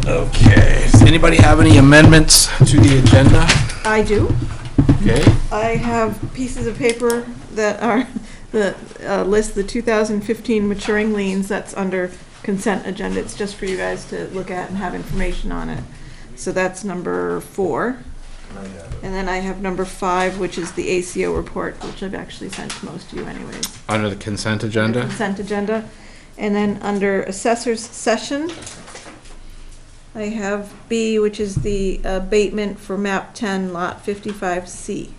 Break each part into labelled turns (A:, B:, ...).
A: Okay, does anybody have any amendments to the agenda?
B: I do.
A: Okay,
B: I have pieces of paper that are the list the 2015 maturing liens. That's under consent agenda. It's just for you guys to look at and have information on it. So that's number 4. And then I have number 5, which is the ACO report, which I've actually sent to most of you anyways.
A: under the consent agenda?
B: Consent agenda. And then under assessor's session, I have B, which is the abatement for map 10, lot 55C.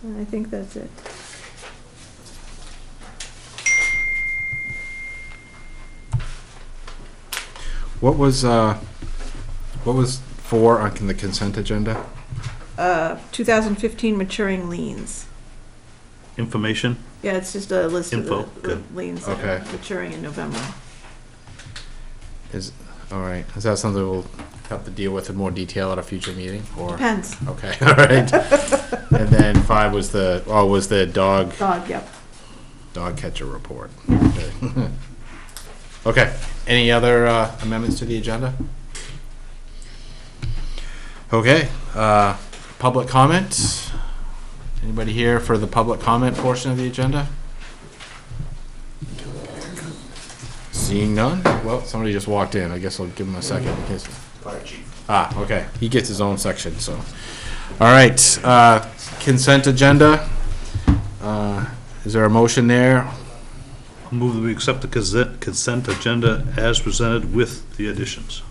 B: And I think that's it.
A: What was 4 on the consent agenda?
B: 2015 maturing liens.
C: Information?
B: Yeah, it's just a list of
C: Info,
B: the
C: good.
B: liens that
A: Okay.
B: are maturing in November.
A: All right, is that something we'll have to deal with in more detail at a future meeting, or?
B: Depends.
A: Okay, all right. And then 5 was the dog
B: Yep.
A: catcher report. Okay. Okay, any other amendments to the agenda? Okay, public comment? Anybody here for the public comment portion of the agenda? Seeing none? Well, somebody just walked in. I guess I'll give him a second. In case.
D: Fire chief.
A: Okay. He gets his own section, so. All right, consent agenda. Is there a motion there?
C: I'll move that we accept the consent agenda as presented with the additions.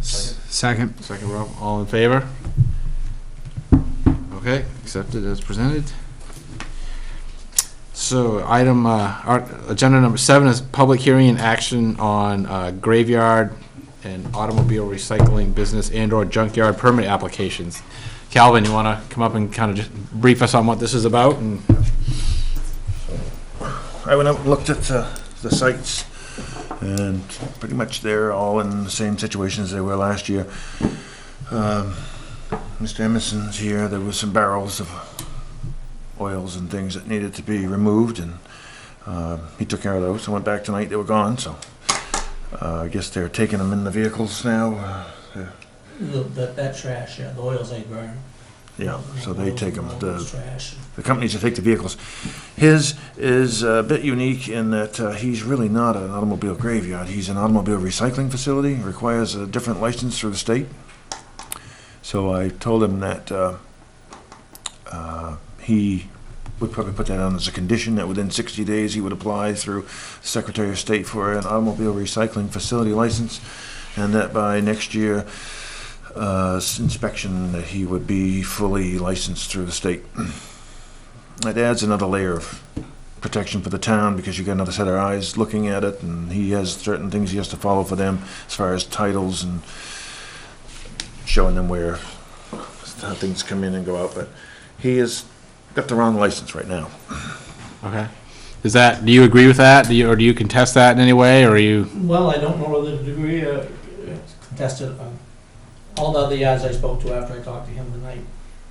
E: Second.
A: Second, Rob. All in favor? Okay, accepted as presented. So item, our agenda number 7 is public hearing and action on graveyard and automobile recycling business and/or junkyard permit applications. Calvin, you want to come up and kind of just brief us on what this is about? And
D: I went out and looked at the sites, and pretty much they're all in the same situation as they were last year. Mr. Emerson's here. There was some barrels of oils and things that needed to be removed, and he took care of those. I went back tonight. They were gone, so I guess they're taking them in the vehicles now.
F: That trash, yeah, the oils they burn.
D: Yeah, so they take them.
F: Trash.
D: The companies that take the vehicles. His is a bit unique in that he's really not an automobile graveyard. He's an automobile recycling facility. Requires a different license through the state. So I told him that he would probably put that on as a condition that within 60 days he would apply through the Secretary of State for an automobile recycling facility license, and that by next year inspection that he would be fully licensed through the state. It adds another layer of protection for the town because you got another set of eyes looking at it, and he has certain things he has to follow for them as far as titles and showing them how things come in and go out. But he has got the wrong license right now.
A: okay, do you agree with that? Do you contest that in any way, or are you?
F: Well, I don't know whether the degree contested. All the other yards I spoke to after I talked to him tonight,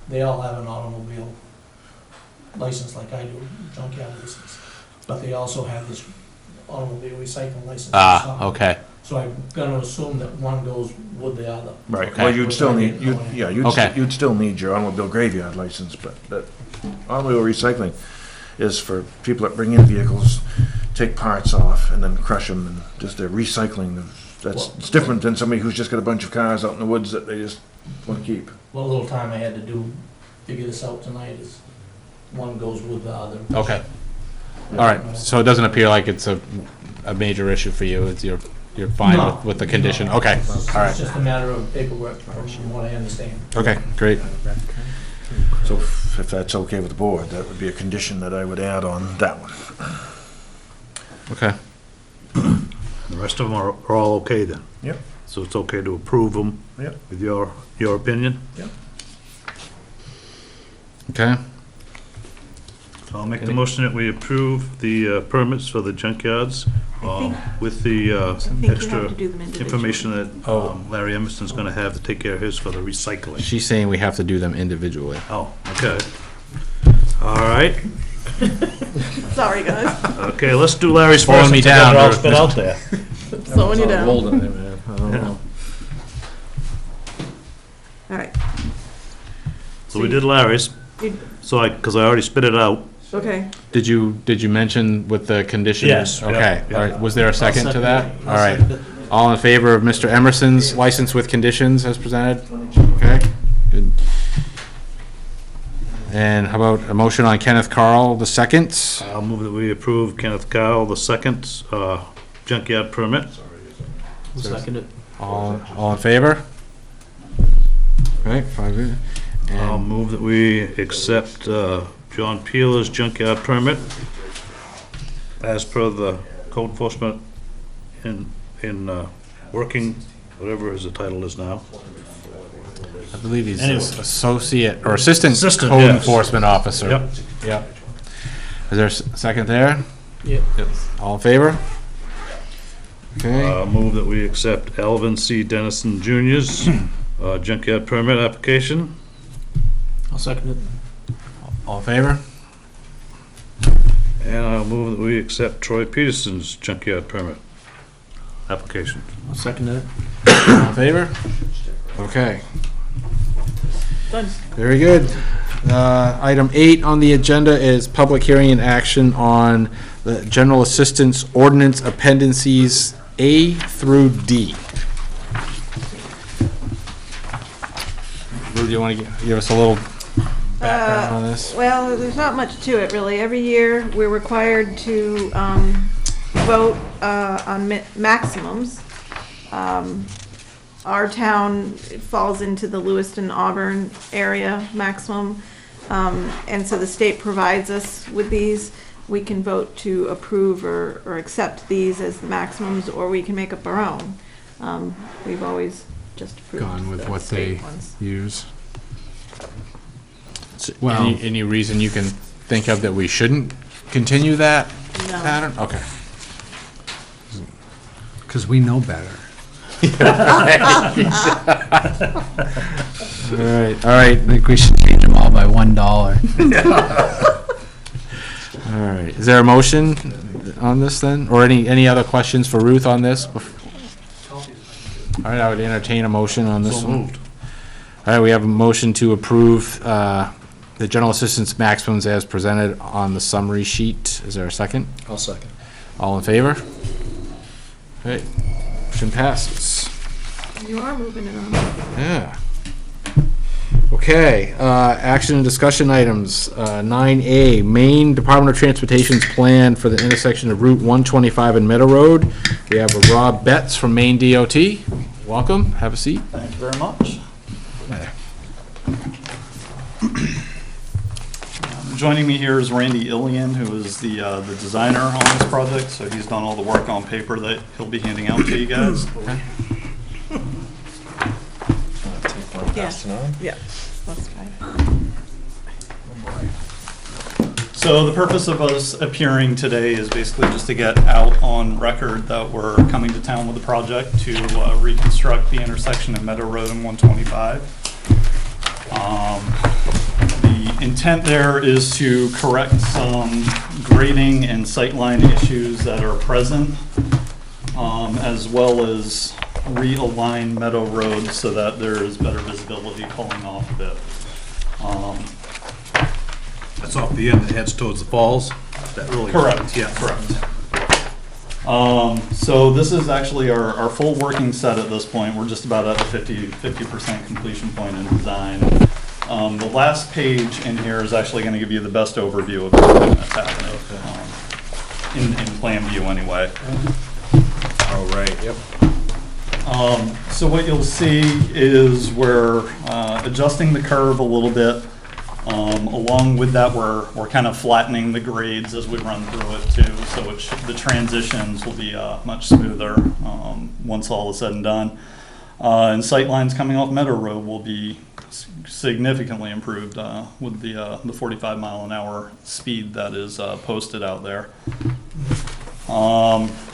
F: they all have an automobile license like I do, junkyard license. But they also have this automobile recycling license.
A: Okay.
F: So I'm going to assume that one goes with the other.
D: Right.
A: Okay.
D: Well, you'd still need
A: Okay.
D: you'd still need your automobile graveyard license, but automobile recycling is for people that bring in vehicles, take parts off, and then crush them, and just they're recycling them. It's different than somebody who's just got a bunch of cars out in the woods that they just want to keep.
F: What little time I had to do figure this out tonight is one goes with the other.
A: Okay. All right. So it doesn't appear like it's a major issue for you. It's you're fine
F: No.
A: with the condition.
F: No.
A: Okay.
F: It's
A: All right.
F: just a matter of paperwork from what I understand.
A: Okay. Great.
D: So if that's okay with the board, that would be a condition that I would add on that one.
A: Okay.
C: The rest of them are all okay then?
D: Yep.
C: So it's okay to approve them?
D: Yep.
C: With your opinion?
D: Yep.
A: Okay.
C: So I'll make the motion that we approve the permits for the junkyards with the
B: think you
C: extra
B: have to do them individually.
C: information that Larry Emerson's going to have to take care of his for the recycling.
A: She's saying we have to do them individually.
C: Oh, okay. All right.
B: Sorry, guys,
C: Okay, let's do Larry's
A: Slowing
C: first.
A: me
C: since I got
A: down,
C: it all
A: Ruth.
C: spit out there.
B: slowing you down.
A: Holding it, man. I don't know.
B: All right,
C: So we did Larry's,
B: You-
C: because I already spit it out.
B: okay.
A: Did you mention with the conditions?
C: Yes, yeah,
A: Okay,
C: yeah.
A: all right. Was there a second to that?
F: I'll
A: All right.
F: second it.
A: All in favor of Mr. Emerson's license with conditions as presented? Okay, good. And how about a motion on Kenneth Carl the second?
C: I'll move that we approve Kenneth Kyle the second junkyard permit.
F: I'll second it.
A: All in favor? Right, 5.
C: I'll
A: And
C: move that we accept John Peeler's junkyard permit as per the code enforcement in working, whatever his title is now.
A: I believe he's
C: Anyway.
A: associate or assistant
C: Assistant,
A: code
C: yes.
A: enforcement officer.
C: Yep.
A: Yep. Is there a second there?
F: Yep.
A: All in favor? Okay,
C: Move that we accept Alvin C. Dennison Jr.'s junkyard permit application.
F: I'll second it.
A: all in favor?
C: And I'll move that we accept Troy Peterson's junkyard permit application.
F: I'll second it.
A: All in favor? Okay.
B: Done.
A: Very good. Item 8 on the agenda is public hearing and action on the general assistance ordinance appendices A through D. Lou, do you want to give us a little background on this?
B: Well, there's not much to it, really. Every year, we're required to vote on maximums. Our town falls into the Lewiston-Auburn area maximum, and so the state provides us with these. We can vote to approve or accept these as the maximums, or we can make up our own. We've always just approved
E: Gone with
B: the
E: what
B: state
E: they
B: ones.
E: use.
A: So,
E: Well-
A: any reason you can think of that we shouldn't continue that
B: No.
A: pattern? Okay.
E: Because we know better.
A: All right, all right,
E: I think we should change them all by $1.
A: all right. Is there a motion on this then? Or any other questions for Ruth on this? All right, I would entertain a motion on this
C: So
A: one.
C: moved.
A: All right, we have a motion to approve the general assistance maximums as presented on the summary sheet. Is there a second?
F: I'll second.
A: All in favor? Okay, motion passes.
B: You are moving it on.
A: Yeah. Okay, action and discussion items. 9A, Maine Department of Transportation's plan for the intersection of Route 125 and Meadow Road. We have Rob Betts from Maine DOT. Welcome, have a seat.
G: Thank you very much. Joining me here is Randy Ilian, who is the designer on this project, so he's done all the work on paper that he'll be handing out to you guys.
B: Yeah, that's fine.
G: So the purpose of us appearing today is basically just to get out on record that we're coming to town with a project to reconstruct the intersection of Meadow Road and 125. The intent there is to correct some grading and sightline issues that are present, as well as realign Meadow Road so that there is better visibility pulling off of it.
C: That's off the end that heads towards the falls. That really.
G: Correct,
C: Yeah.
G: correct. So this is actually our full working set at this point. We're just about at the 50% completion point in design. The last page in here is actually going to give you the best overview of everything that's happening, in plan view anyway.
A: Oh, right, yep.
G: So what you'll see is we're adjusting the curve a little bit. Along with that, we're kind of flattening the grades as we run through it too, so the transitions will be much smoother once all is said and done. And sight lines coming off Meadow Road will be significantly improved with the 45 mile an hour speed that is posted out there.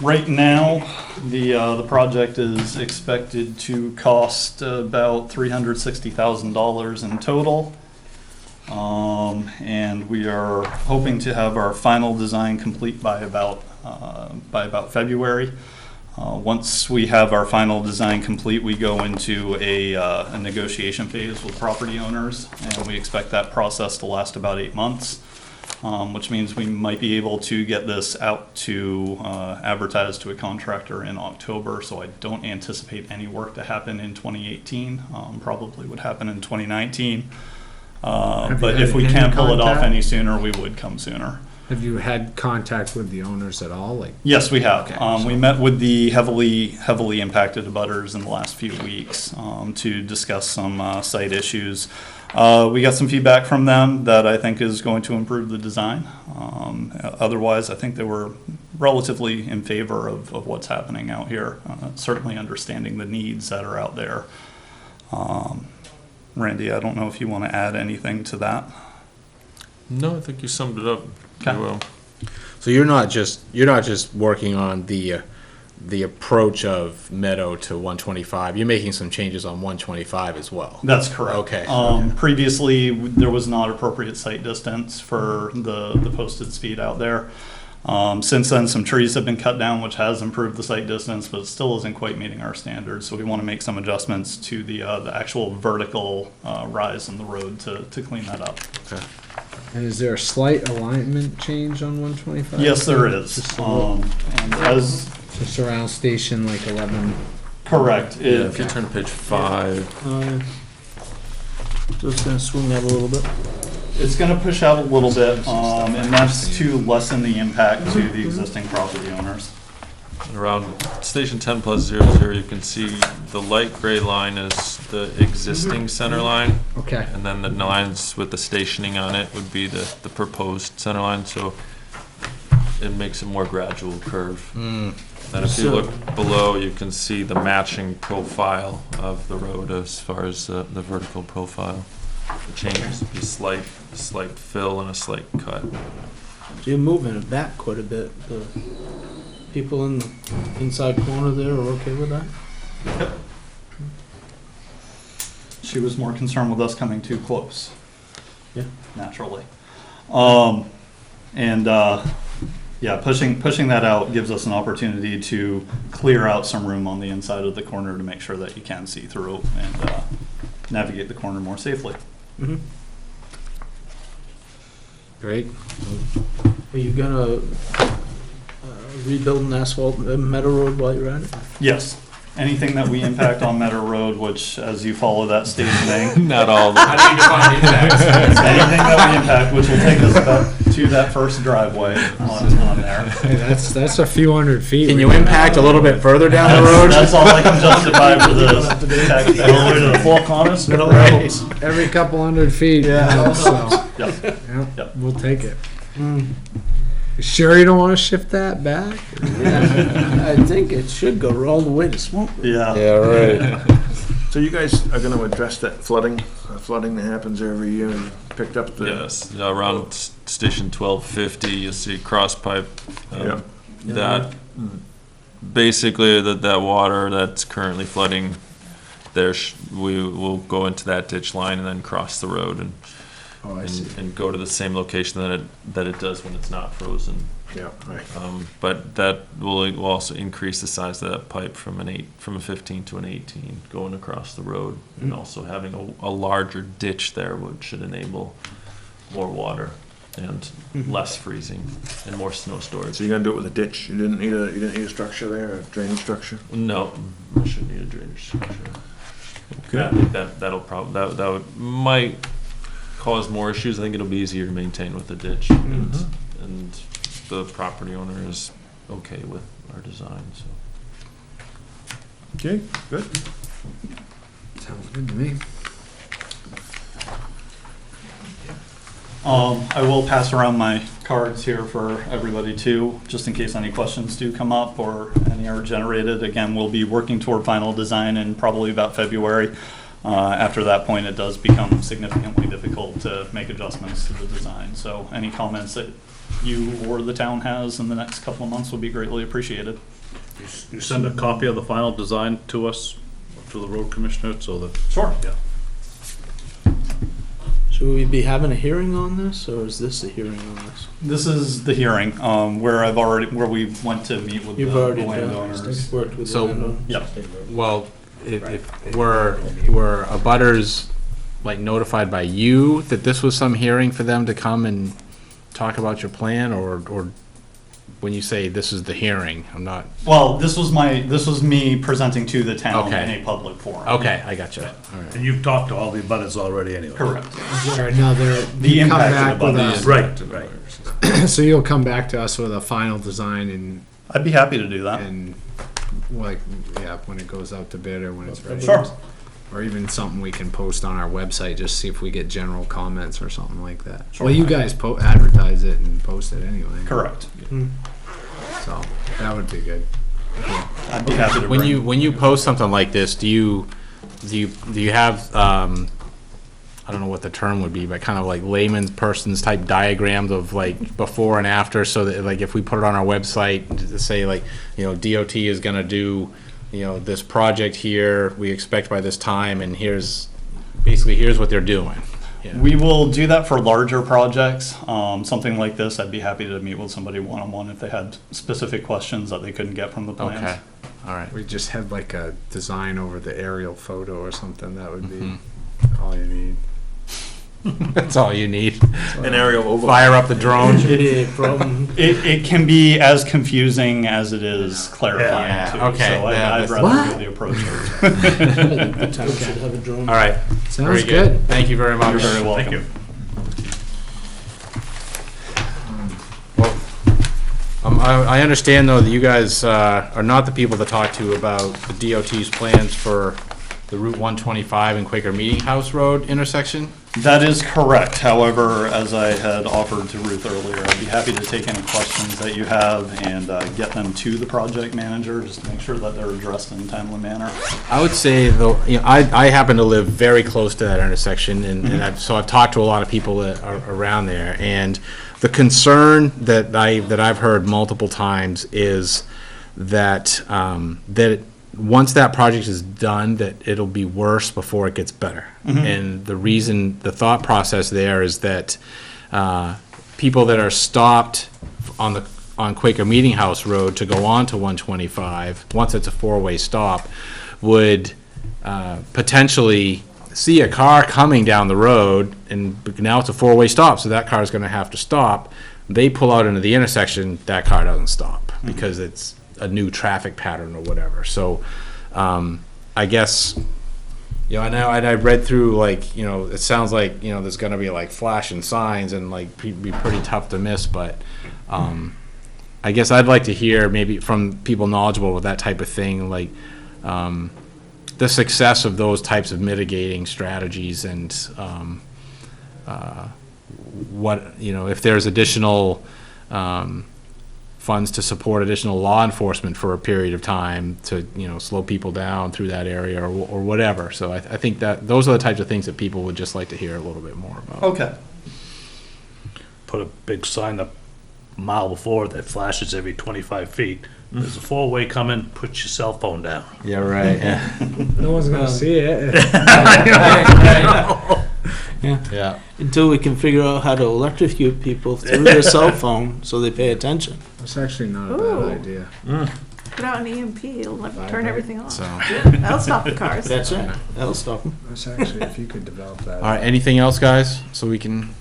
G: Right now, the project is expected to cost about $360,000 in total. And we are hoping to have our final design complete by about February. Once we have our final design complete, we go into a negotiation phase with property owners, and we expect that process to last about 8 months, which means we might be able to get this out to advertise to a contractor in October. So I don't anticipate any work to happen in 2018. Probably would happen in 2019. But if we
E: had
G: can't
E: any
G: pull it off
E: contact?
G: any sooner, we would come sooner.
E: Have you had contact with the owners at all? Like,
G: Yes, we have.
E: Okay,
G: We met with the heavily impacted abutters in the last few weeks to discuss some site issues. We got some feedback from them that I think is going to improve the design. Otherwise, I think they were relatively in favor of what's happening out here, certainly understanding the needs that are out there. Randy, I don't know if you want to add anything to that.
H: No, I think you summed it up pretty well.
A: So you're not just working on the approach of Meadow to 125. You're making some changes on 125 as well.
G: That's correct.
A: Okay.
G: Previously, there was not appropriate sight distance for the posted speed out there. Since then, some trees have been cut down, which has improved the sight distance, but it still isn't quite meeting our standards. So we want to make some adjustments to the actual vertical rise in the road to clean that up.
A: Okay.
E: and is there a slight alignment change on 125?
G: Yes, there is.
E: Just a little-
G: And as
E: Just around station like 11.
G: correct,
H: Yeah, if you turn to page 5.
F: So it's gonna swing that a little bit.
G: it's going to push out a little bit, and that's to lessen the impact to the existing property owners.
H: Around station 10+00, you can see the light gray line is the existing center line,
E: Okay.
H: and then the lines with the stationing on it would be the proposed center line, so it makes a more gradual curve. Then if you look below, you can see the matching profile of the road as far as the vertical profile. The changes would be slight fill and a slight cut.
F: So you're moving it back quite a bit. The people in the inside corner there are okay with that?
G: She was more concerned with us coming too close.
F: Yeah.
G: Naturally. Yeah, pushing that out gives us an opportunity to clear out some room on the inside of the corner to make sure that you can see through and navigate the corner more safely.
F: Mm-hmm.
A: Great.
F: Are you gonna rebuild an asphalt Meadow Road while you're at it?
G: Yes. Anything that we impact on Meadow Road, which as you follow that stationing,
H: Not all the
G: anything that we impact, which will take us about to that first driveway on there.
E: Hey, that's a few hundred feet.
A: Can you impact a little bit further down the road?
G: That's all I can justify for this. Tax
F: All the way to the Four Corners, Middle Roads.
E: Every couple hundred feet.
G: Yeah.
E: So,
G: Yep.
E: yeah,
G: Yep.
E: we'll take it. Sure you don't want to shift that back?
F: I think it should go all the way to Smoke.
G: Yeah.
A: Yeah, right.
D: So you guys are gonna address that flooding that happens every year, and picked up the...
H: Yes, around station 1250, you'll see cross pipe.
D: Yeah.
H: That, basically, that water that's currently flooding, we will go into that ditch line and then cross the road and
E: Oh, I see.
H: and go to the same location that it does when it's not frozen.
D: Yeah, right.
H: But that will also increase the size of that pipe from a 15 to an 18 going across the road, and also having a larger ditch there, which should enable more water and less freezing and more snow storage.
D: So you're gonna do it with a ditch? You didn't need a structure there, a drainage structure?
H: No, we shouldn't need a drainage structure. Yeah, I think that might cause more issues. I think it'll be easier to maintain with the ditch, and the property owner is okay with our design, so.
D: Okay, good.
E: Sounds good to me.
G: I will pass around my cards here for everybody too, just in case any questions do come up or any are generated. Again, we'll be working toward final design in probably about February. After that point, it does become significantly difficult to make adjustments to the design. So any comments that you or the town has in the next couple of months would be greatly appreciated.
C: You send a copy of the final design to us, to the road commissioner, so that.
G: Sure.
C: Yeah.
I: Should we be having a hearing on this, or is this a hearing on this?
G: This is the hearing, where we went to meet with the
I: You've already
G: landowners.
I: worked with the
A: So-
I: landowner?
G: Yep.
A: Well, if were abutters like notified by you that this was some hearing for them to come and talk about your plan, or when you say this is the hearing, I'm not,
G: Well, this was me presenting to the town
A: Okay.
G: in a public forum.
A: okay, I got you. All right.
C: And you've talked to all the abutters already anyway.
G: Correct.
E: Or no,
G: The
E: you come
G: impact
E: back
G: of
E: with
G: the
C: Right.
E: so you'll come back to us with a final design
G: I'd be happy to do that.
E: and like, yeah, when it goes out to bid or when it's ready.
G: Sure.
E: Or even something we can post on our website, just see if we get general comments or something like that.
G: Sure.
E: Well, you guys advertise it and post it anyway.
G: Correct.
E: So, that would be good.
G: I'd be happy to
A: When
G: bring.
A: you post something like this, do you have I don't know what the term would be, but kind of like layman's person's type diagrams of like before and after, so that like if we put it on our website to say like, DOT is gonna do, this project here, we expect by this time, and here's what they're doing. Yeah.
G: We will do that for larger projects. Something like this, I'd be happy to meet with somebody one-on-one if they had specific questions that they couldn't get from the plans.
A: Okay, all right.
E: We just had like a design over the aerial photo or something, that would be
A: Mhm.
E: all you need.
A: That's all you need.
C: An aerial overlay.
A: Fire up the drone.
I: Yeah, problem.
G: It can be as confusing as it is clarifying
A: Yeah,
G: too.
A: okay,
G: So
A: yeah,
G: I'd
A: that's-
G: rather go the approach of
I: The town should have a drone.
A: All right,
E: Sounds
A: very good. Thank you very much.
G: You're very welcome.
C: Thank you.
A: I understand, though, that you guys are not the people to talk to about the DOT's plans for the Route 125 and Quaker Meeting House Road intersection?
G: That is correct. However, as I had offered to Ruth earlier, I'd be happy to take any questions that you have and get them to the project manager, just to make sure that they're addressed in a timely manner.
A: I would say, though, I happen to live very close to that intersection, and I've talked to a lot of people that are around there, and the concern that I've heard multiple times is that once that project is done, that it'll be worse before it gets better. And the thought process there is that people that are stopped on Quaker Meeting House Road to go on to 125, once it's a four-way stop, would potentially see a car coming down the road, and now it's a four-way stop, so that car is going to have to stop. They pull out into the intersection, that car doesn't stop because it's a new traffic pattern or whatever. So I guess, and I read through, like, it sounds like, there's going to be like flashing signs and like be pretty tough to miss, but I guess I'd like to hear maybe from people knowledgeable with that type of thing, like the success of those types of mitigating strategies, and what, if there's additional funds to support additional law enforcement for a period of time to, slow people down through that area or whatever. So I think that those are the types of things that people would just like to hear a little bit more about.
G: Okay.
C: Put a big sign up a mile before that flashes every 25 feet. There's a four-way coming, put your cell phone down.
A: Yeah, right, yeah.
E: No one's gonna see it.
A: Yeah.
I: Until we can figure out how to electrocute people through their cell phone so they pay attention.
E: That's actually not a
B: Ooh.
E: bad idea.
B: Put out an EMP, it'll turn everything off.
A: So,
B: That'll stop the cars.
I: That's it. That'll stop them.
E: That's actually, if you could develop that.
A: all right, anything else, guys? So we can,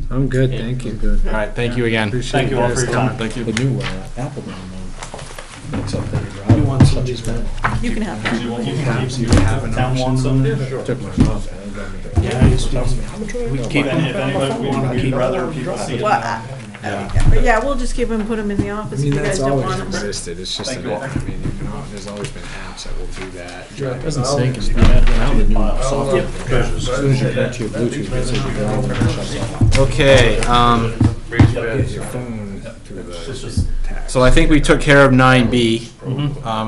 E: I'm good, thank you. Good.
A: all right, thank you again.
E: Appreciate
G: Thank you all for your time.
A: Thank you.
J: The new Applebaum one. It's up there.
I: You want some of these back?
B: You can have that.
G: You want town wants them?
J: Took mine off.
I: Yeah, we keep them.
G: If anybody, we'd rather people see it.
B: Well, but yeah, we'll just keep them, put them in the
E: I
B: office if
E: mean,
B: you guys
E: that's
B: don't
E: always
B: want them.
E: existed, it's just,
G: Thank
E: an
G: you all.
E: I mean, there's always been apps that will do that.
J: It doesn't sync. Now the new software.
C: Treasures.
J: As soon as you connect to your Bluetooth, it says you're driving and it shuts off.
A: Okay,
E: Your phone through the tap.
A: so I think we took care of 9B,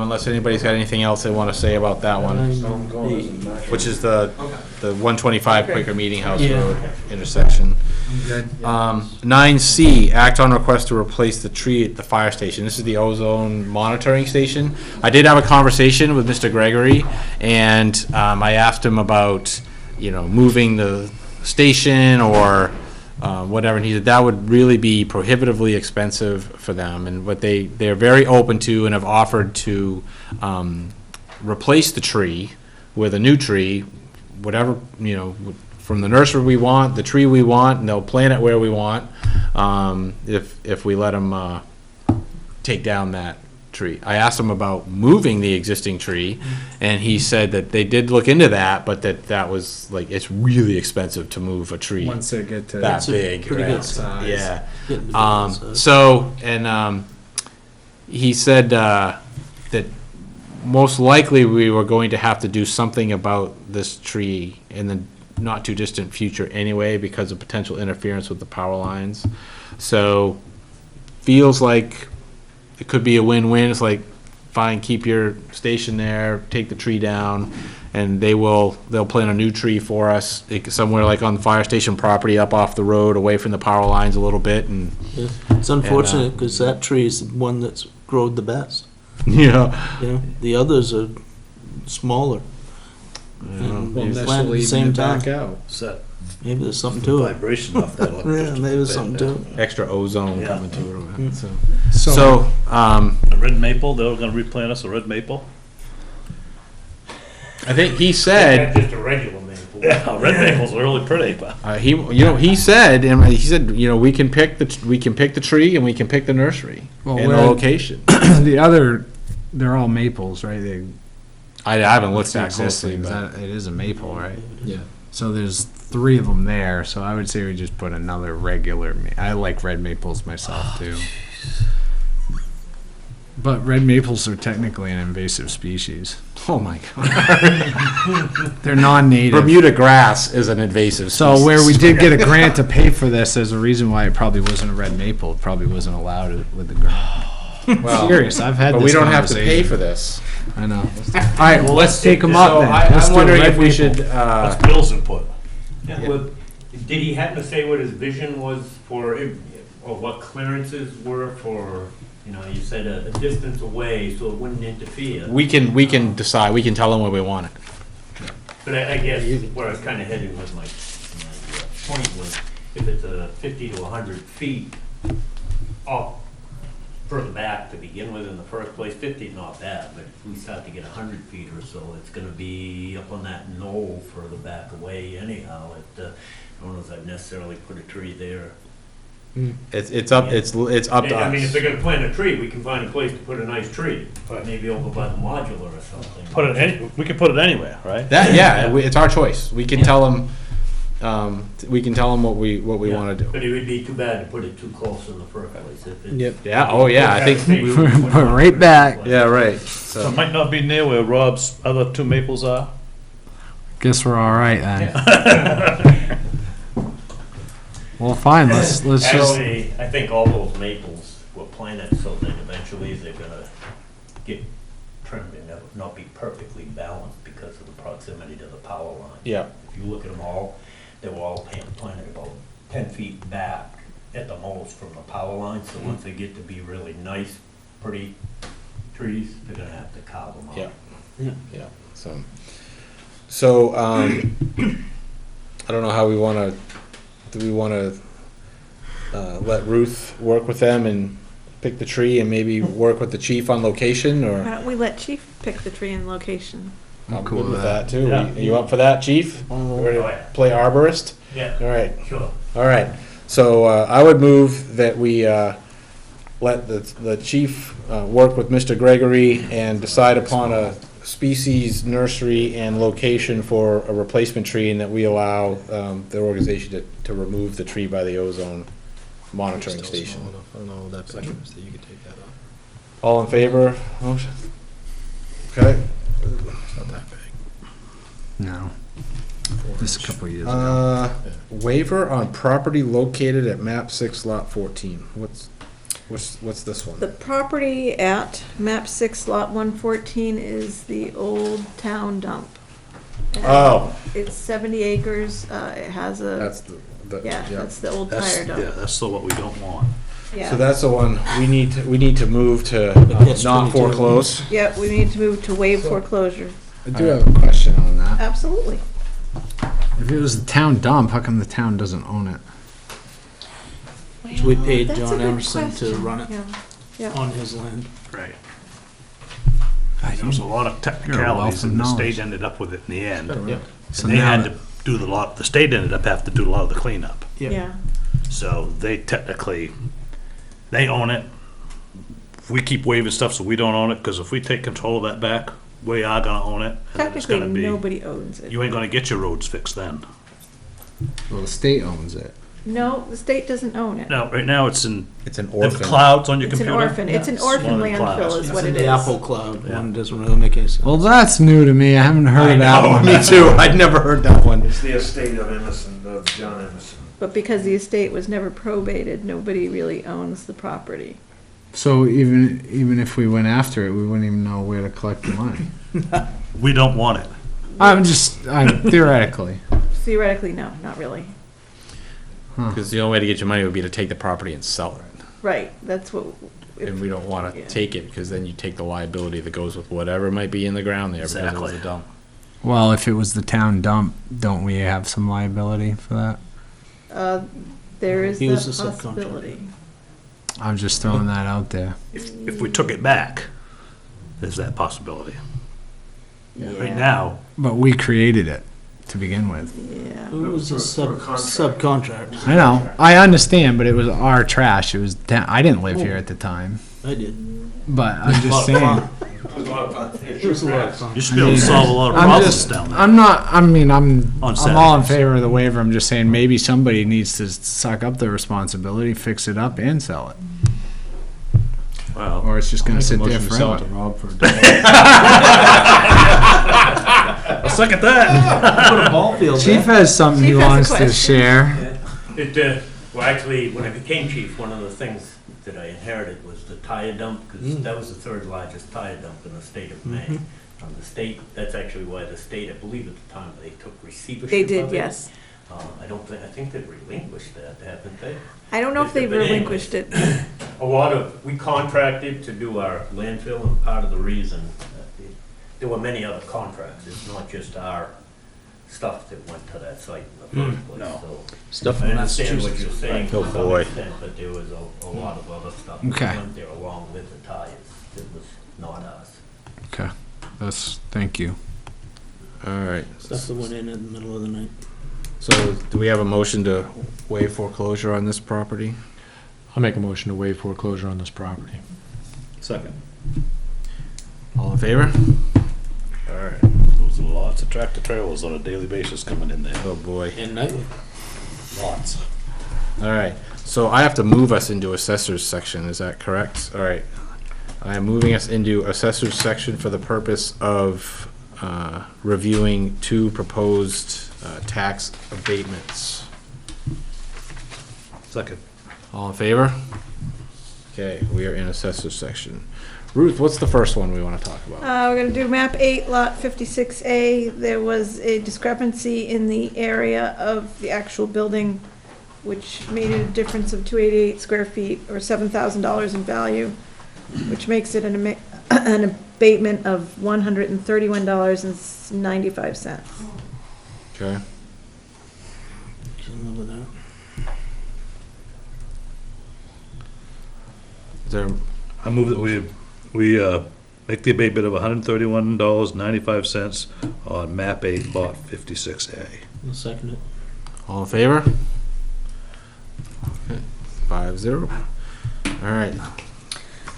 A: unless anybody's got anything else they want to say about that one, which is the 125 Quaker Meeting House Road intersection. 9C, act on request to replace the tree at the fire station. This is the ozone monitoring station. I did have a conversation with Mr. Gregory, and I asked him about, moving the station or whatever, and he said that would really be prohibitively expensive for them, and what they're very open to and have offered to replace the tree with a new tree, whatever, from the nursery we want, the tree we want, and they'll plant it where we want, if we let them take down that tree. I asked him about moving the existing tree, and he said that they did look into that, but that was like, it's really expensive to move a tree
E: Once they get to
A: that big.
I: pretty
A: right?
I: good size.
A: Yeah.
I: Getting to be good size.
A: So, and he said that most likely we were going to have to do something about this tree in the not too distant future anyway, because of potential interference with the power lines. So, feels like it could be a win-win. It's like, fine, keep your station there, take the tree down, and they'll plant a new tree for us somewhere like on the fire station property, up off the road, away from the power lines a little bit, and
I: Yeah. It's unfortunate because that tree is the one that's grown the best. The others are smaller. And
E: Well,
I: they
E: that's
I: plant at the
E: leaving
I: same
E: it
I: time.
E: back out.
C: Set
I: Maybe there's something to it.
C: vibration off that
I: Yeah,
C: electricity.
I: maybe there's something to it.
A: extra ozone
C: Yeah.
A: coming to it. or whatever, So,
E: So,
C: The red maple, they were gonna replant us a red maple?
A: I think he said,
J: Just a regular maple.
C: Yeah, red maples are really pretty, but.
A: he said, we can pick the tree and we can pick the nursery
E: Well,
A: and the
E: where-
A: location.
E: they're all maples, right?
A: I haven't looked that
E: Existing,
A: closely, but
E: it is a maple, right?
A: yeah.
E: So there's 3 of them there, so I would say we just put another regular, I like red maples myself too. But red maples are technically an invasive species.
A: Oh my god.
E: They're non-native.
A: Bermuda grass is an invasive
E: So
A: species.
E: where we did get a grant to pay for this, there's a reason why it probably wasn't a red maple. It probably wasn't allowed with the grant.
A: Well,
E: Serious, I've had
A: but
E: this
A: we don't have to pay
E: conversation.
A: for this.
E: I know. All right, well, let's take them up
A: So
E: then.
A: I'm wondering if we should,
C: That's Bill's input.
J: Yeah, well, did he happen to say what his vision was for, or what clearances were for, you said a distance away, so it wouldn't interfere?
A: we can decide, we can tell them where we want it.
J: But I guess where I was kind of heading with my point was, if it's a 50 to 100 feet off further back to begin with in the first place, 50 is not bad, but if we start to get 100 feet or so, it's gonna be up on that knoll further back away anyhow. I don't know if I'd necessarily put a tree there.
A: It's up to
J: I mean, if
A: us.
J: they're gonna plant a tree, we can find a place to put a nice tree, maybe over by the modular or something.
C: We can put it anywhere, right?
A: It's our choice. We can tell them, what we
J: Yeah,
A: want to do.
J: But it would be too bad to put it too close in the first place if it's.
I: Yep.
A: Yeah, oh yeah, I think,
E: Put it right back.
A: yeah, right.
C: So
A: So,
C: it might not be near where Rob's other 2 maples are.
E: Guess we're all right then. Well, fine, let's just,
J: Actually, I think all those maples were planted so that eventually they're gonna get trimmed and not be perfectly balanced because of the proximity to the power line.
A: yeah,
J: If you look at them all, they were all planted about 10 feet back at the most from the power line, so once they get to be really nice, pretty trees, they're gonna have to carve them out.
A: Yeah. yeah, so, I don't know how we want to, do we want to let Ruth work with them and pick the tree and maybe work with the chief on location,
B: Why
A: or?
B: don't we let Chief pick the tree and location?
A: I'm
E: cool
A: good
E: with
A: with that too.
C: Yeah.
A: Are you up for that, chief? Ready
J: Oh,
A: to
J: yeah.
A: play arborist?
J: Yeah,
A: All right.
J: sure.
A: All right, so I would move that we let the chief work with Mr. Gregory and decide upon a species, nursery, and location for a replacement tree, and that we allow their organization to remove the tree by the ozone monitoring station.
I: I don't know that picture, so you could take that off.
A: All in favor? Motion? Okay.
I: It's not that big.
E: no. Just a couple years ago.
A: Waiver on property located at map 6 lot 14. What's this one?
B: The property at map 6 lot 114 is the old town dump. And
A: Oh,
B: It's 70 acres, it has
A: that's
B: a,
A: the,
B: yeah, that's the old tire
C: Yeah,
B: dump.
C: that's still what we don't want.
B: Yeah.
A: So that's the one we need to move to
I: Catch
A: not
I: 22.
A: foreclose.
B: Yeah, we need to move to waive foreclosure.
E: I do have a question on that.
B: Absolutely.
E: If it was the town dump, how come the town doesn't own it?
I: We paid
B: That's a
I: John
B: good
I: Emerson to
B: question.
I: run it
B: Yeah.
I: on his land.
C: Right. There was a lot of technicalities, and the state ended up with it in the end.
E: So
C: And they had
E: now,
C: to do the state ended up having to do a lot of the cleanup.
B: Yeah.
C: So they technically, they own it. We keep waiving stuff so we don't own it, because if we take control of that back, we are gonna own it. And then it's
B: Technically,
C: gonna be,
B: nobody owns it.
C: you ain't gonna get your roads fixed then.
E: well, the state owns it.
B: No, the state doesn't own it.
C: No, right now it's in
A: It's an
C: the
A: orphan.
C: clouds on your
B: It's an
C: computer.
B: orphan, it's an
C: Yeah.
B: orphan
C: One of the clouds.
B: landfill is what
I: It's
B: it
I: in the
B: is.
I: Apple Cloud
C: Yeah.
I: one, doesn't really make any sense.
E: Well, that's new to me. I haven't heard of that one.
A: Me too. I'd never heard that one.
D: It's the estate of Emerson, of John Emerson.
B: But because the estate was never probated, nobody really owns the property.
E: So even if we went after it, we wouldn't even know where to collect the money.
C: We don't want it.
E: I'm theoretically.
B: Theoretically, no, not really.
A: Because the only way to get your money would be to take the property and sell it.
B: Right, that's what.
A: And we don't want to
B: Yeah.
A: take it, because then you take the liability that goes with whatever might be in the ground there, because it was a
C: Exactly.
A: dump.
E: Well, if it was the town dump, don't we have some liability for that?
B: There is
I: He
B: that
I: was a subcontractor.
B: possibility.
E: I'm just throwing that out there.
C: If we took it back, there's that possibility. Right
B: Yeah.
C: now,
E: But we created it to begin with.
B: Yeah.
I: It was a
D: For a contract.
I: subcontract.
E: I know. I understand, but it was our trash. It was. I didn't live here at the time,
I: I did.
E: but I'm just
I: Lot of
E: saying.
I: fun. It was a lot of fun.
C: you should be able to solve a lot of
E: I'm
C: problems
E: just.
C: down there.
E: I'm not. I mean, I'm all in
C: Saturdays.
E: favor of the waiver. I'm just saying maybe somebody needs to suck up the responsibility, fix it up, and sell it,
C: Well,
E: or it's just going to sit there forever.
C: I'll second that.
I: Put a ball field
E: Chief
I: there.
E: has something he
B: Chief has a
E: wants to
B: question.
E: share.
J: Well, actually, when I became chief, one of the things that I inherited was the tire dump, because that was the third largest tire dump in the state of Maine. The state, that's actually why the state, I believe at the time, they took receivership
B: They
J: of
B: did,
J: it.
B: yes.
J: I think they relinquished that, haven't they?
B: I don't know if they've
J: But anyway.
B: relinquished it.
J: We contracted to do our landfill, and part of the reason, there were many other contracts, it's not just our stuff that went to that site in the first place,
C: no.
J: so.
I: Stuff
J: I
I: from
J: understand what you're
I: Massachusetts.
J: saying
A: Oh,
J: to some
A: boy.
J: extent, but there was a lot of other stuff
E: Okay.
J: that went there along with the tires, that was not us.
E: Okay. Thank you.
A: All right.
I: Stuff that went in the middle of the night.
A: So do we have a motion to waive foreclosure on this property?
K: I'll make a motion to waive foreclosure on this property.
C: Second.
A: All in favor? All right.
C: There's lots of tractor trailers on a daily basis coming in there.
A: Oh, boy.
I: And nightly.
C: Lots.
A: All right. So I have to move us into assessors section, is that correct? All right. I am moving us into assessors section for the purpose of reviewing two proposed tax abatements.
C: Second.
A: All in favor? Okay, we are in assessors section. Ruth, what's the first one we want to talk about?
B: We're gonna do map 8, lot 56A. There was a discrepancy in the area of the actual building, which made it a difference of 288 square feet, or $7,000 in value, which makes it an abatement of $131.95.
A: Okay.
I: Can live with that.
A: Is there,
C: I move that we make the abatement of $131.95 on map 8, lot 56A.
I: I'll second it.
A: all in favor? Okay, 5-0. All right.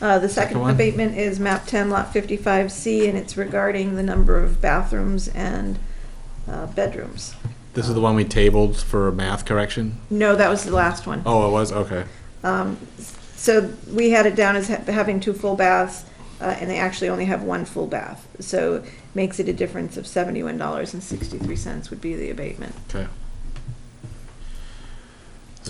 B: The
A: Second
B: second
A: one?
B: abatement is map 10, lot 55C, and it's regarding the number of bathrooms and bedrooms.
A: This is the one we tabled for math correction?
B: No, that was the last one.
A: Oh, it was? Okay.
B: So we had it down as having 2 full baths, and they actually only have 1 full bath. So makes it a difference of $71.63 would be the abatement.
A: Okay.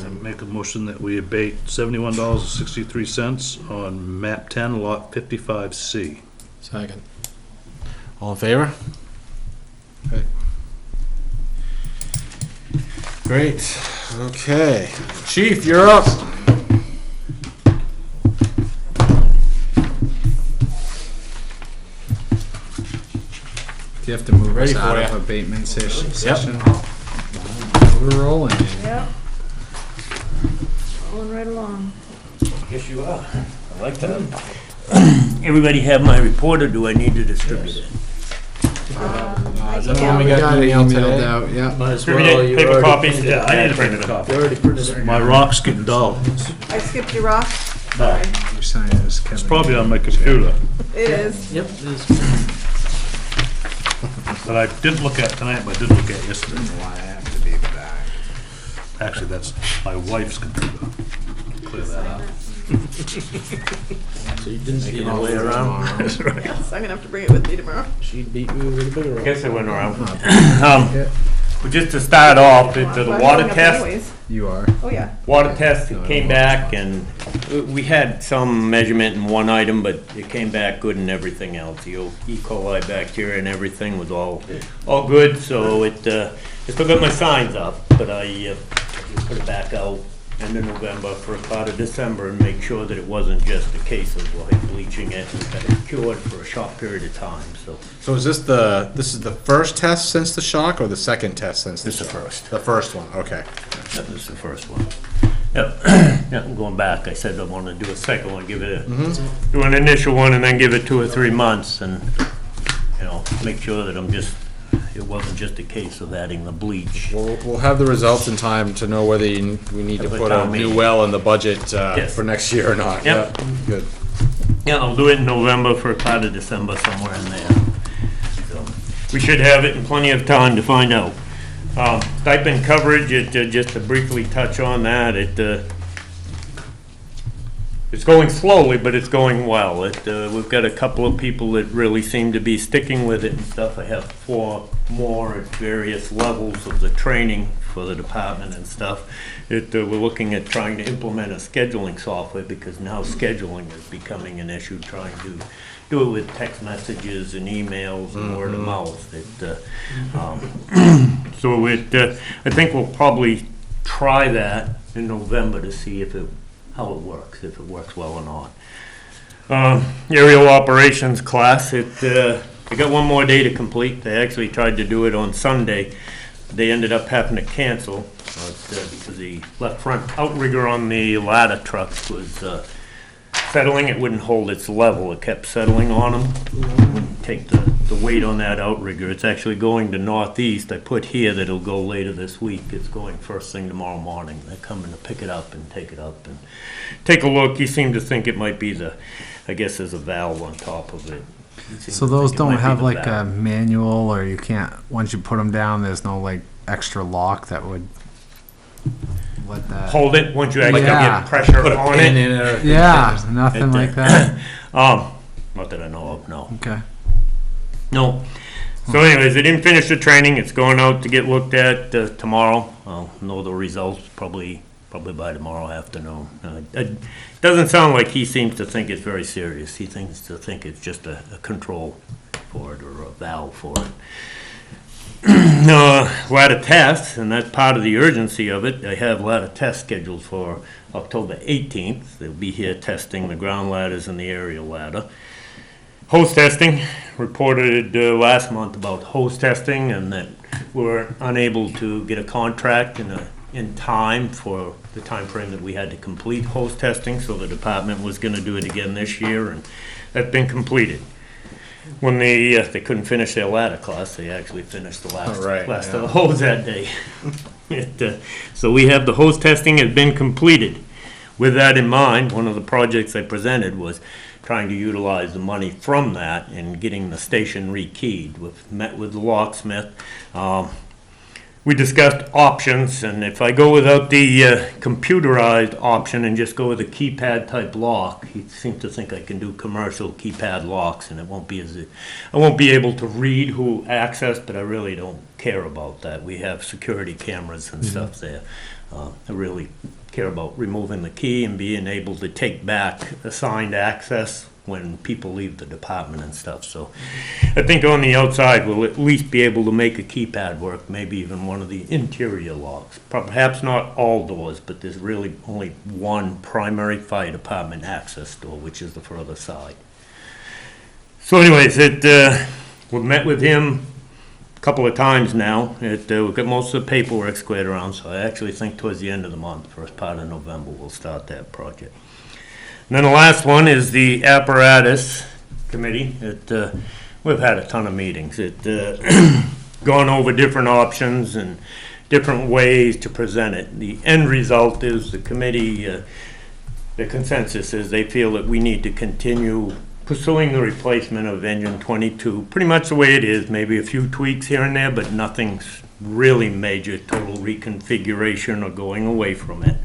C: I make a motion that we abate $71.63 on map 10, lot 55C.
K: Second.
A: All in favor? Okay. Great. Okay. Chief, you're up.
E: Do you have to move
A: Ready
E: us out
A: for
E: of
A: ya.
E: abatement session? We're rolling.
B: Yep. Rolling right along.
J: Yes, you are. I like that. Everybody have my report, or do I need to distribute it?
A: Is that the one we got emailed today?
E: out, yeah.
I: Might as
J: Distribute
I: well.
J: it,
I: You
J: paper
I: already
J: copies?
I: printed
J: Yeah,
I: it.
J: I need to print it up.
I: You already printed it.
C: My rock's getting dull.
B: I skipped your rock. Sorry.
E: Your sign is Kevin.
C: It's probably on my computer
B: It is.
I: Yep, it is.
C: that I didn't look at tonight, but I did look at yesterday.
E: Why I have to be the back.
C: Actually, that's my wife's computer. Clear that up.
I: So you didn't see no way around.
B: Yes, I'm gonna have to bring it with me tomorrow.
I: She'd beat you with a bigger rock.
J: Guess I went around. But just to start off, the
B: Well,
J: water
B: I'm
J: test,
B: anyways.
E: You are.
B: Oh, yeah.
J: water test came back, and we had some measurement in one item, but it came back good in everything else. The E. coli bacteria and everything was all good, so I still got my signs up, but I put it back out end of November, first part of December, and make sure that it wasn't just a case of bleaching it and got it cured for a short period of time, so.
A: So is this is the first test since the shock, or the second test since the
J: This is the
A: shock?
J: first.
A: The first one, okay.
J: That was the first one. Yep, yeah, I'm going back, I said I want to do a second one, give it do an initial one and then give it 2 or 3 months and, make sure that it wasn't just a case of adding the bleach.
A: We'll have the results in time to know whether we need to
J: Have a
A: put a
J: town
A: new
J: meeting.
A: well in the budget
J: Yes.
A: for next year or not.
J: Yep.
A: Yeah, good.
J: Yeah, I'll do it in November for part of December, somewhere in there. So, we should have it in plenty of time to find out. Stipend coverage, just to briefly touch on that, it's going slowly, but it's going well. We've got a couple of people that really seem to be sticking with it and stuff. I have 4 more at various levels of the training for the department and stuff. We're looking at trying to implement a scheduling software, because now scheduling is becoming an issue, trying to do it with text messages and emails and word of mouth. So I think we'll probably try that in November to see how it works, if it works well or not. Aerial operations class, they got one more day to complete. They actually tried to do it on Sunday. They ended up having to cancel because the left front outrigger on the ladder trucks was settling. It wouldn't hold its level. It kept settling on them. It wouldn't take the weight on that outrigger. It's actually going to northeast. I put here that it'll go later this week. It's going first thing tomorrow morning. They're coming to pick it up and take it up and take a look. He seemed to think it might be I guess there's a valve on top of it.
E: So those don't have like a manual, or you can't, once you put them down, there's no like extra lock that would let that.
J: Hold it once you actually
E: Yeah.
J: get pressure on it.
E: Yeah, nothing like that.
J: Not that I know of, no.
E: Okay.
J: No. So anyways, they didn't finish the training. It's going out to get looked at tomorrow. I'll know the results probably by tomorrow afternoon. It doesn't sound like he seems to think it's very serious. He thinks it's just a control for it, or a valve for it. Ladder tests, and that's part of the urgency of it. I have ladder tests scheduled for October 18th. They'll be here testing the ground ladders and the aerial ladder. Hose testing, reported last month about hose testing, and that we were unable to get a contract in time for the time frame that we had to complete hose testing, so the department was going to do it again this year, and that's been completed. When they couldn't finish their ladder class, they actually finished the last of the hose that day. So we have the hose testing has been completed. With that in mind, one of the projects I presented was trying to utilize the money from that and getting the station rekeyed. We've met with the locksmith. We discussed options, and if I go without the computerized option and just go with a keypad type lock, he seems to think I can do commercial keypad locks, and I won't be able to read who accessed, but I really don't care about that. We have security cameras and stuff there. I really care about removing the key and being able to take back assigned access when people leave the department and stuff. So I think on the outside, we'll at least be able to make a keypad work, maybe even one of the interior locks. Perhaps not all doors, but there's really only one primary fire department access door, which is the further side. So anyways, we met with him couple of times now. We've got most of the paperwork squared around, so I actually think towards the end of the month, first part of November, we'll start that project. And then the last one is the apparatus committee. We've had a ton of meetings. Gone over different options and different ways to present it. The end result is the committee, the consensus is they feel that we need to continue pursuing the replacement of engine 22, pretty much the way it is, maybe a few tweaks here and there, but nothing's really major, total reconfiguration or going away from it.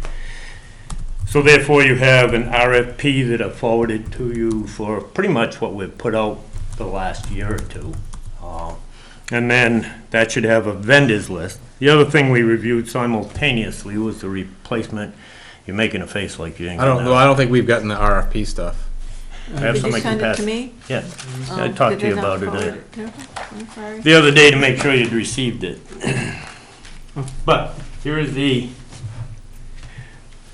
J: So therefore you have an RFP that I forwarded to you for pretty much what we've put out the last year or two. And then that should have a vendors list. The other thing we reviewed simultaneously was the replacement. You're making a face like you ain't
A: I don't think we've gotten the RFP stuff.
J: Have
B: Did you
J: somebody
B: send it
J: pass-
B: to me?
J: Yeah, I talked to you about
B: Did they not
J: it
B: forward to- I'm sorry.
J: the other day to make sure you'd received it. But here is the,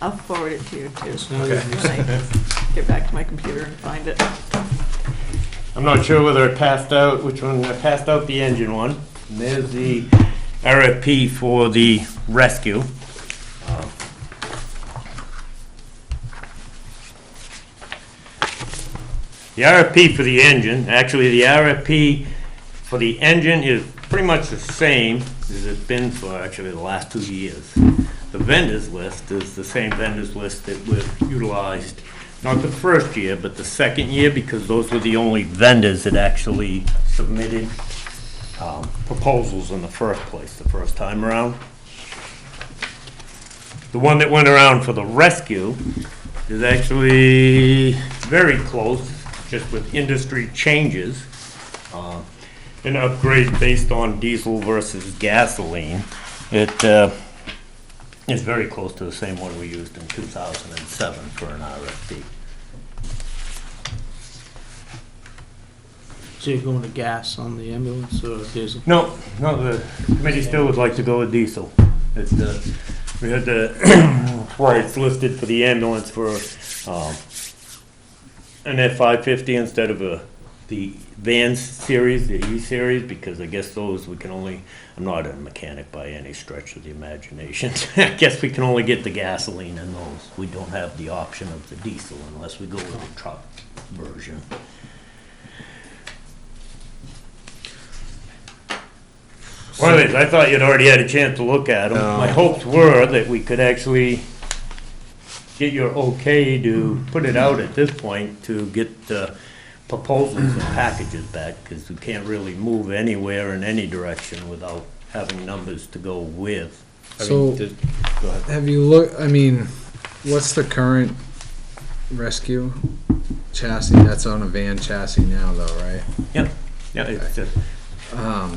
B: I'll forward it to you too.
I: Okay.
B: When I get back to my computer and find it.
J: I'm not sure whether I passed out, which one, I passed out the engine one. And there's the RFP for the rescue. The RFP for the engine, actually the RFP for the engine is pretty much the same as it's been for actually the last 2 years. The vendors list is the same vendors list that we've utilized, not the first year, but the second year, because those were the only vendors that actually submitted proposals in the first place, the first time around. The one that went around for the rescue is actually very close, just with industry changes. An upgrade based on diesel versus gasoline. It is very close to the same one we used in 2007 for an RFP.
I: So you're going to gas on the ambulance or diesel?
J: No, the committee still would like to go with diesel. It's we had the, why it's listed for the ambulance for an F-550 instead of the van series, the E-series, because I guess those we can only, I'm not a mechanic by any stretch of the imagination. I guess we can only get the gasoline in those. We don't have the option of the diesel unless we go with the truck version. One of these, I thought you'd already had a chance to look at them. My hopes were that we could actually get your okay to put it out at this point to get proposals and packages back, because we can't really move anywhere in any direction without having numbers to go with.
E: So,
A: Go ahead.
E: have you looked, I mean, what's the current rescue chassis? That's on a van chassis now though, right?
J: Yeah, it's
E: Are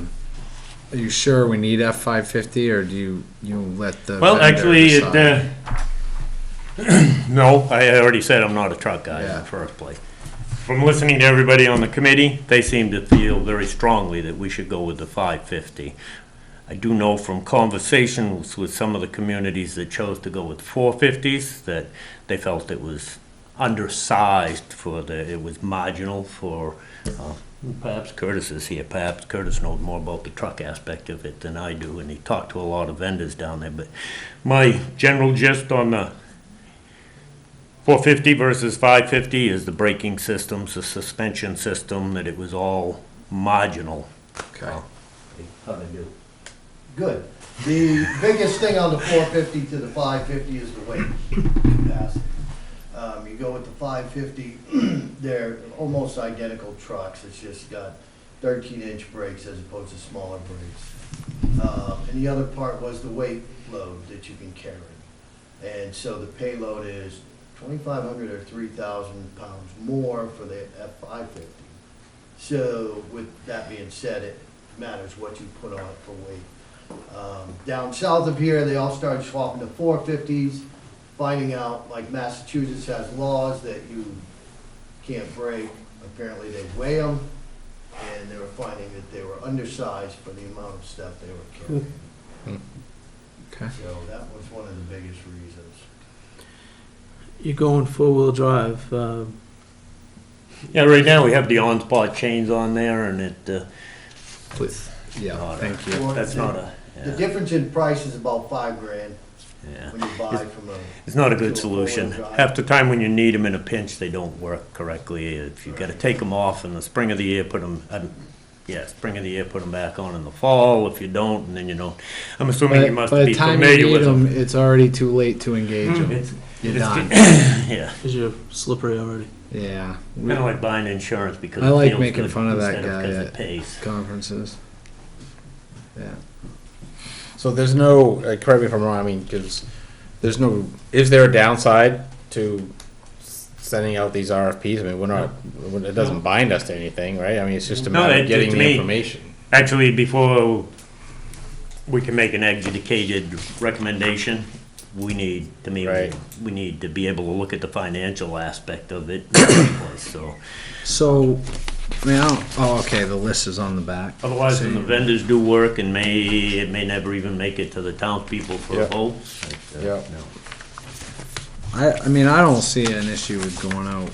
E: you sure we need F-550 or do you let the
J: well,
E: vendor
J: actually,
E: decide?
J: no, I already said I'm not a truck guy in
E: Yeah.
J: the first place. From listening to everybody on the committee, they seem to feel very strongly that we should go with the 550. I do know from conversations with some of the communities that chose to go with 450s that they felt it was undersized it was marginal for, perhaps Curtis is here, perhaps Curtis knows more about the truck aspect of it than I do, and he talked to a lot of vendors down there, but my general gist on the 450 versus 550 is the braking systems, the suspension system, that it was all marginal.
E: Okay.
J: How'd I do?
L: Good. The biggest thing on the 450 to the 550 is the weight capacity. You go with the 550, they're almost identical trucks. It's just got 13-inch brakes as opposed to smaller brakes. And the other part was the weight load that you can carry. And so the payload is 2,500 or 3,000 pounds more for the F-550. So with that being said, it matters what you put on it for weight. Down south of here, they all started swapping to 450s, finding out like Massachusetts has laws that you can't brake. Apparently they weigh them, and they were finding that they were undersized for the amount of stuff they were carrying.
E: Okay.
L: So that was one of the biggest reasons.
I: You're going four-wheel drive.
J: Yeah, right now we have the on-spot chains on there, and it,
E: Yeah,
J: not a-
E: thank you.
L: Well,
J: That's not a,
L: The
J: yeah,
L: difference in price is about $5,000
J: yeah.
L: when you buy from a.
J: It's not a
L: to
J: good
L: a
J: solution.
L: four-wheel drive.
J: Half the time when you need them in a pinch, they don't work correctly. If you gotta take them off in the spring of the year, put them, spring of the year, put them back on in the fall. If you don't, and then you don't, I'm assuming you
E: By
J: must
E: by the
J: be
E: time you
J: familiar
E: need
J: with
E: them,
J: them.
E: it's already too late to engage them.
J: It's,
E: You're
J: it's-
E: done.
J: yeah,
I: Cause you're slippery already.
E: Yeah.
J: kinda like buying insurance because
E: I
J: it
E: like
J: feels
E: making
J: good
E: fun of that
J: instead
E: guy
J: 'cause
E: at-
J: it pays.
E: Conferences. Yeah.
A: So there's no, correct me if I'm wrong, I mean, because there's no, is there a downside to sending out these RFPs? I mean, we're not, it doesn't bind us to anything, right? I mean, it's just a
J: No,
A: matter
J: it-
A: of getting
J: to
A: the
J: me-
A: information.
J: Actually, before we can make an educated recommendation, we need, to me,
A: Right.
J: we need to be able to look at the financial aspect of it in the first place, so.
E: So, I mean, okay, the list is on the back.
J: Otherwise,
E: So
J: when the
E: you-
J: vendors do work and it may never even make it to the townspeople for
A: Yeah.
J: a vote.
A: Yeah.
E: I mean, I don't see an issue with going out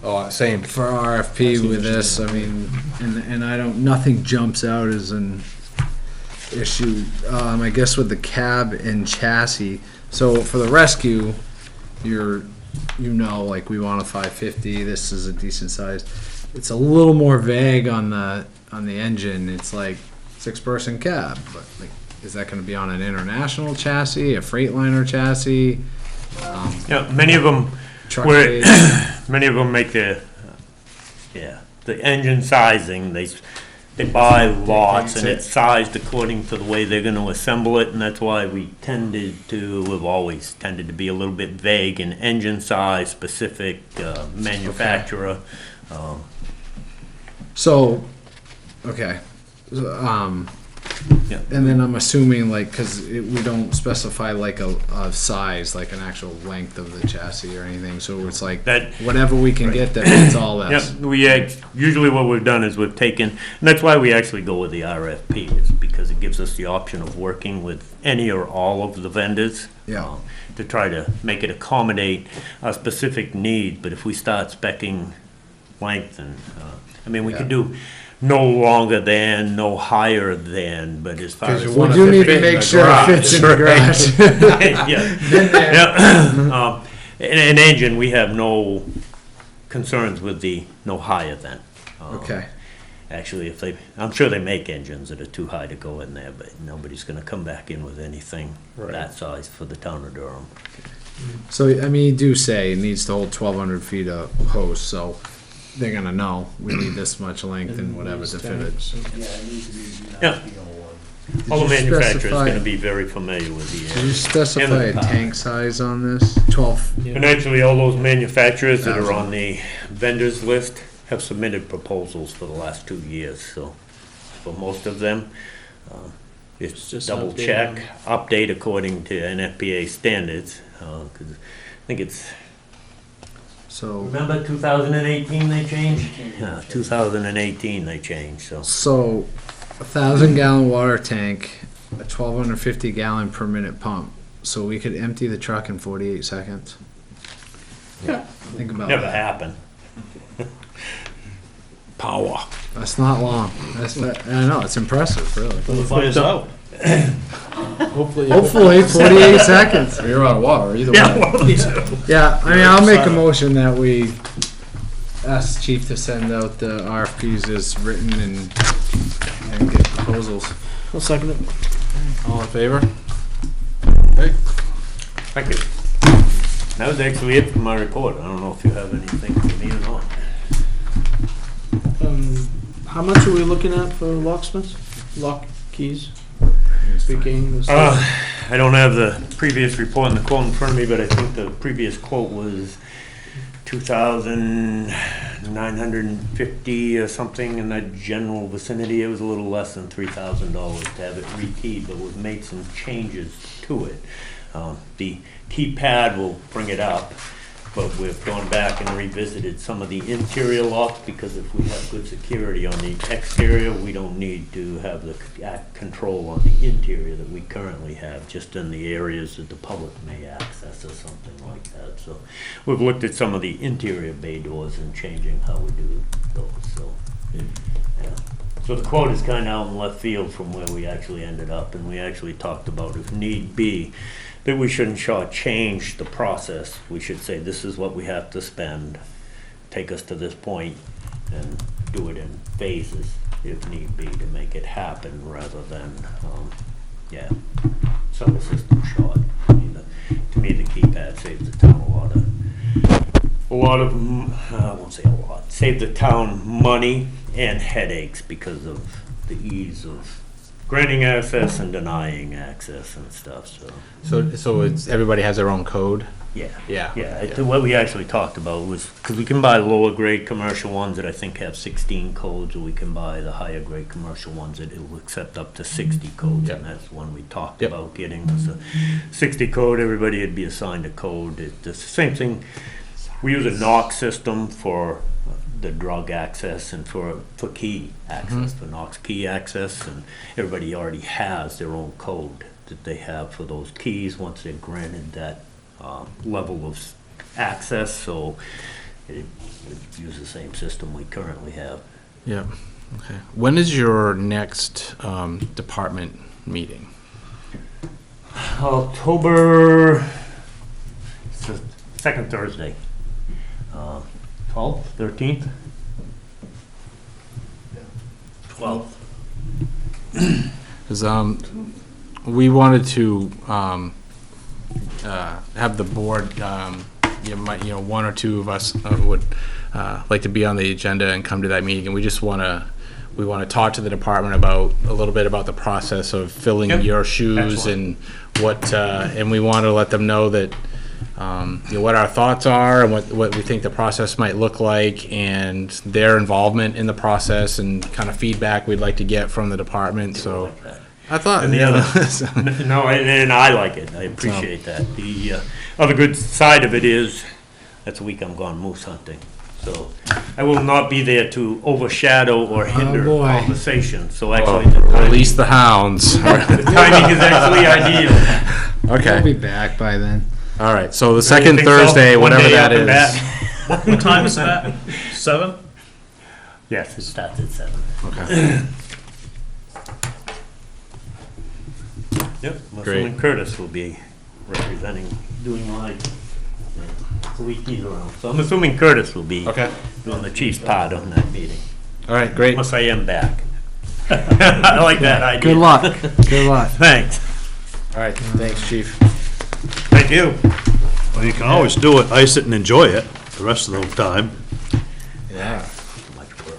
A: Oh, same.
E: for RFP with this. I mean, and I don't, nothing jumps out as an issue. I guess with the cab and chassis. So for the rescue, like we want a 550. This is a decent size. It's a little more vague on the engine. It's like 6-person cab, but like, is that going to be on an international chassis, a Freightliner chassis?
J: Yeah, many of them,
E: Truck
J: where,
E: base?
J: many of them make the engine sizing, they buy lots and it's sized according to the way they're gonna assemble it, and that's why we've always tended to be a little bit vague in engine size, specific, manufacturer.
E: So, okay.
J: Yeah.
E: And then I'm assuming like, cause we don't specify like a size, like an actual length of the chassis or anything, so it's like
J: That,
E: whatever we can
J: Right.
E: get that fits all
J: yeah,
E: this.
J: usually what we've done is we've taken, and that's why we actually go with the RFP, is because it gives us the option of working with any or all of the vendors.
E: Yeah.
J: To try to make it accommodate a specific need, but if we start specking length and, I mean, we could do no longer than, no higher than, but as far
A: 'Cause
J: as.
A: you want
E: We
A: it
E: do
A: to
E: need
A: fit
E: to
A: in
E: make
A: the
E: sure it
A: garage,
E: fits in the
A: right?
E: garage.
J: Yeah. An engine, we have no concerns with the no higher than.
E: Okay.
J: Actually, I'm sure they make engines that are too high to go in there, but nobody's gonna come back in with anything that size for the town of Durham.
E: So, I mean, you do say it needs to hold 1,200 feet of hose, so they're gonna know we need this much length and whatever to fit it.
L: Yeah, it needs to be
J: Yeah.
L: 1901.
J: All the
E: Did you
J: manufacturer's
E: specify-
J: gonna be very familiar with the.
E: Did you specify a
J: power.
E: tank size on this? 12?
J: And actually, all those manufacturers that are on the vendors list have submitted proposals for the last 2 years, so for most of them, it's
I: just
J: double
I: update
J: check, update according to NFPA standards, 'cause I think it's,
E: So,
J: remember 2018 they changed? Yeah, 2018 they changed, so.
E: so 1,000-gallon water tank, a 1,250 gallon per minute pump. So we could empty the truck in 48 seconds.
J: Yeah.
E: Think about
J: Never
E: that.
J: happened.
A: Power.
E: That's not long. I know, it's impressive, really.
C: The fire's out.
I: Hopefully.
E: Hopefully, 48 seconds.
A: You're out of water, either way.
E: Yeah, I mean, I'll make a motion that we ask Chief to send out the RFPs as written and get proposals.
I: I'll second it.
A: All in favor?
J: Thank you. That was actually it for my report. I don't know if you have anything for me or not.
I: How much are we looking at for locksmiths? Lock keys? Speaking.
J: I don't have the previous report and the quote in front of me, but I think the previous quote was 2,950 or something in that general vicinity. It was a little less than $3,000 to have it rekeyed, but we've made some changes to it. The keypad will bring it up, but we've gone back and revisited some of the interior locks, because if we have good security on the exterior, we don't need to have the control on the interior that we currently have, just in the areas that the public may access or something like that. So we've looked at some of the interior bay doors and changing how we do those, so. So the quote is kind of out in left field from where we actually ended up, and we actually talked about, if need be, that we shouldn't change the process. We should say, this is what we have to spend, take us to this point, and do it in phases, if need be, to make it happen, rather than, sell the system short. I mean, to me, the keypad saves the town a lot of, I won't say a lot, save the town money and headaches because of the ease of granting access and denying access and stuff, so.
A: So it's, everybody has their own code?
J: Yeah.
A: Yeah.
J: Yeah, what we actually talked about was, because we can buy lower grade commercial ones that I think have 16 codes, or we can buy the higher grade commercial ones that will accept up to 60 codes, and that's one we talked
A: Yep.
J: about getting, was a 60 code, everybody would be assigned a code. It's the same thing, we use a Knox system for the drug access and for key access, for Knox key access, and everybody already has their own code that they have for those keys once they're granted that level of access, so it uses the same system we currently have.
A: Yeah, okay. When is your next department meeting?
J: October, it's the second Thursday. 12th, 13th? 12th.
A: Because we wanted to have the board, one or two of us would like to be on the agenda and come to that meeting, and we just want to talk to the department about a little bit about the process of filling
J: Yep.
A: your shoes.
J: Excellent.
A: And what and we want to let them know that what our thoughts are and what we think the process might look like, and their involvement in the process and kind of feedback we'd like to get from the department. So
J: Like that.
A: I thought,
J: And the other, no, and I like it, I appreciate that. The other good side of it is, that's a week I'm gone moose hunting, so I will not be there to overshadow or hinder
E: boy.
J: conversation, so actually the
A: release the hounds.
J: timing, the timing is actually ideal.
E: We'll
A: Okay,
E: be back by then.
A: all right, so the second
J: Think so?
A: Thursday,
J: One
A: whatever
J: day
A: that
J: after
A: is.
J: that.
C: What time is that? 7?
J: Yes, it starts at 7.
A: Okay.
J: Yep. I'm
A: Great.
J: assuming Curtis will be representing, doing my, the week he's around. So I'm assuming Curtis will be
A: Okay,
J: doing the chief's part on that meeting,
A: all right, great.
J: unless I am back. I like that idea.
E: Good luck. Good luck.
J: Thanks.
A: All right, thanks, chief.
J: Thank you.
C: Well, you can always do it, ice it and enjoy it the rest of the time.
A: Yeah.
J: Much work.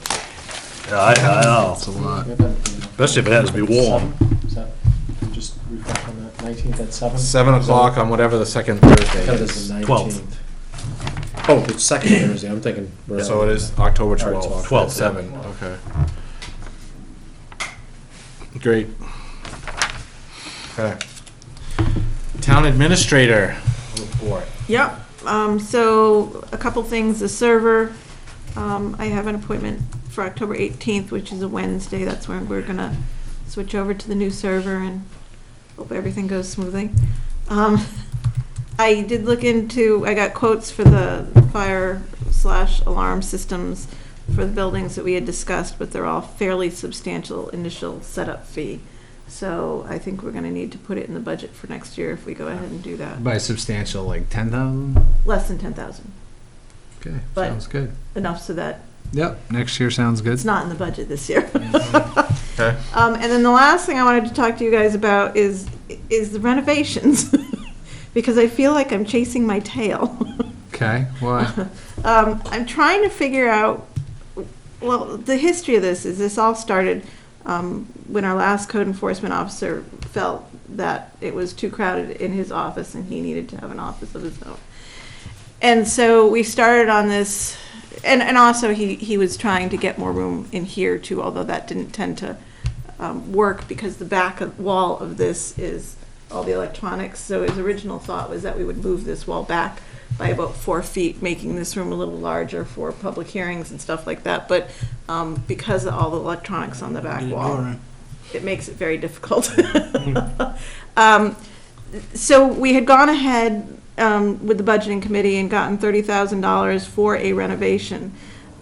C: Yeah, I know,
E: That's a lot.
C: especially if it has to be warm.
K: Just refresh on that, 19th at 7?
A: 7 o'clock on whatever the second Thursday
K: That
A: is.
K: is the
C: 12th.
K: 19th. Oh, it's second Thursday, I'm thinking.
A: So it is October
K: All right,
A: 12th.
C: 12th,
A: at 7, okay. Great. Okay. Town administrator report.
B: Yep, so a couple things, the server, I have an appointment for October 18th, which is a Wednesday, that's when we're gonna switch over to the new server and hope everything goes smoothly. I did look into, I got quotes for the fire/alarm systems for the buildings that we had discussed, but they're all fairly substantial initial setup fee. So I think we're gonna need to put it in the budget for next year if we go ahead and do that.
E: By substantial, like 10,000?
B: Less than 10,000,
E: Okay,
B: But-
E: sounds good.
B: enough so that
E: Yep, next year sounds good.
B: it's not in the budget this year.
A: Okay.
B: And then the last thing I wanted to talk to you guys about is the renovations, because I feel like I'm chasing my tail.
E: Okay, why?
B: I'm trying to figure out, well, the history of this all started when our last code enforcement officer felt that it was too crowded in his office and he needed to have an office of his own. And so we started on this, and also he was trying to get more room in here too, although that didn't tend to work because the back wall of this is all the electronics. So his original thought was that we would move this wall back by about 4 feet, making this room a little larger for public hearings and stuff like that. But because of all the electronics on the back wall, it makes it very difficult. So we had gone ahead with the budgeting committee and gotten $30,000 for a renovation.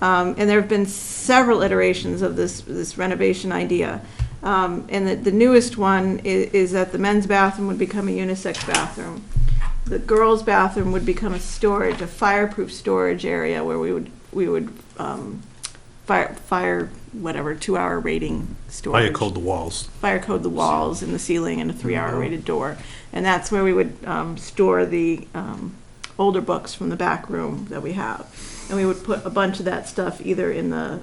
B: And there have been several iterations of this renovation idea. And the newest one is that the men's bathroom would become a unisex bathroom. The girls' bathroom would become a fireproof storage area where we would fire whatever 2-hour rating storage.
C: Fire code the walls.
B: Fire code the walls and the ceiling and a 3-hour rated door. And that's where we would store the older books from the back room that we have. And we would put a bunch of that stuff either in the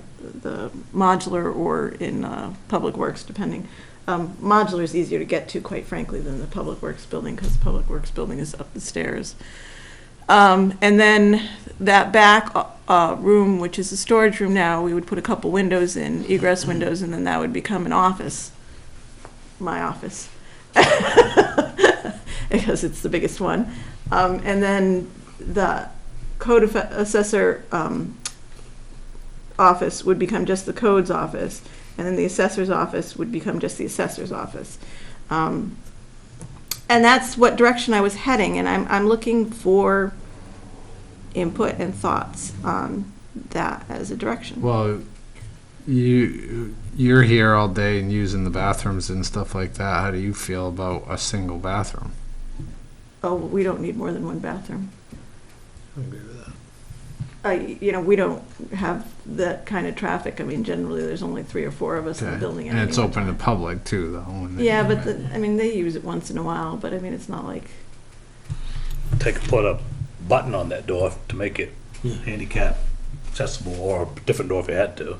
B: modular or in Public Works, depending. Modular is easier to get to, quite frankly, than the Public Works building, because the Public Works building is up the stairs. And then that back room, which is a storage room now, we would put a couple windows in, egress windows, and then that would become an office. My office. Because it's the biggest one. And then the code assessor office would become just the code's office, and then the assessor's office would become just the assessor's office. And that's what direction I was heading, and I'm looking for input and thoughts on that as a direction.
E: Well, you're here all day and using the bathrooms and stuff like that. How do you feel about a single bathroom?
B: Oh, we don't need more than one bathroom.
E: I agree with that.
B: We don't have that kind of traffic. I mean, generally, there's only 3 or 4 of us in the building.
E: And it's open to public too, though.
B: Yeah, but they use it once in a while, but I mean, it's not like.
C: Put a button on that door to make it handicap accessible, or a different door if you had to.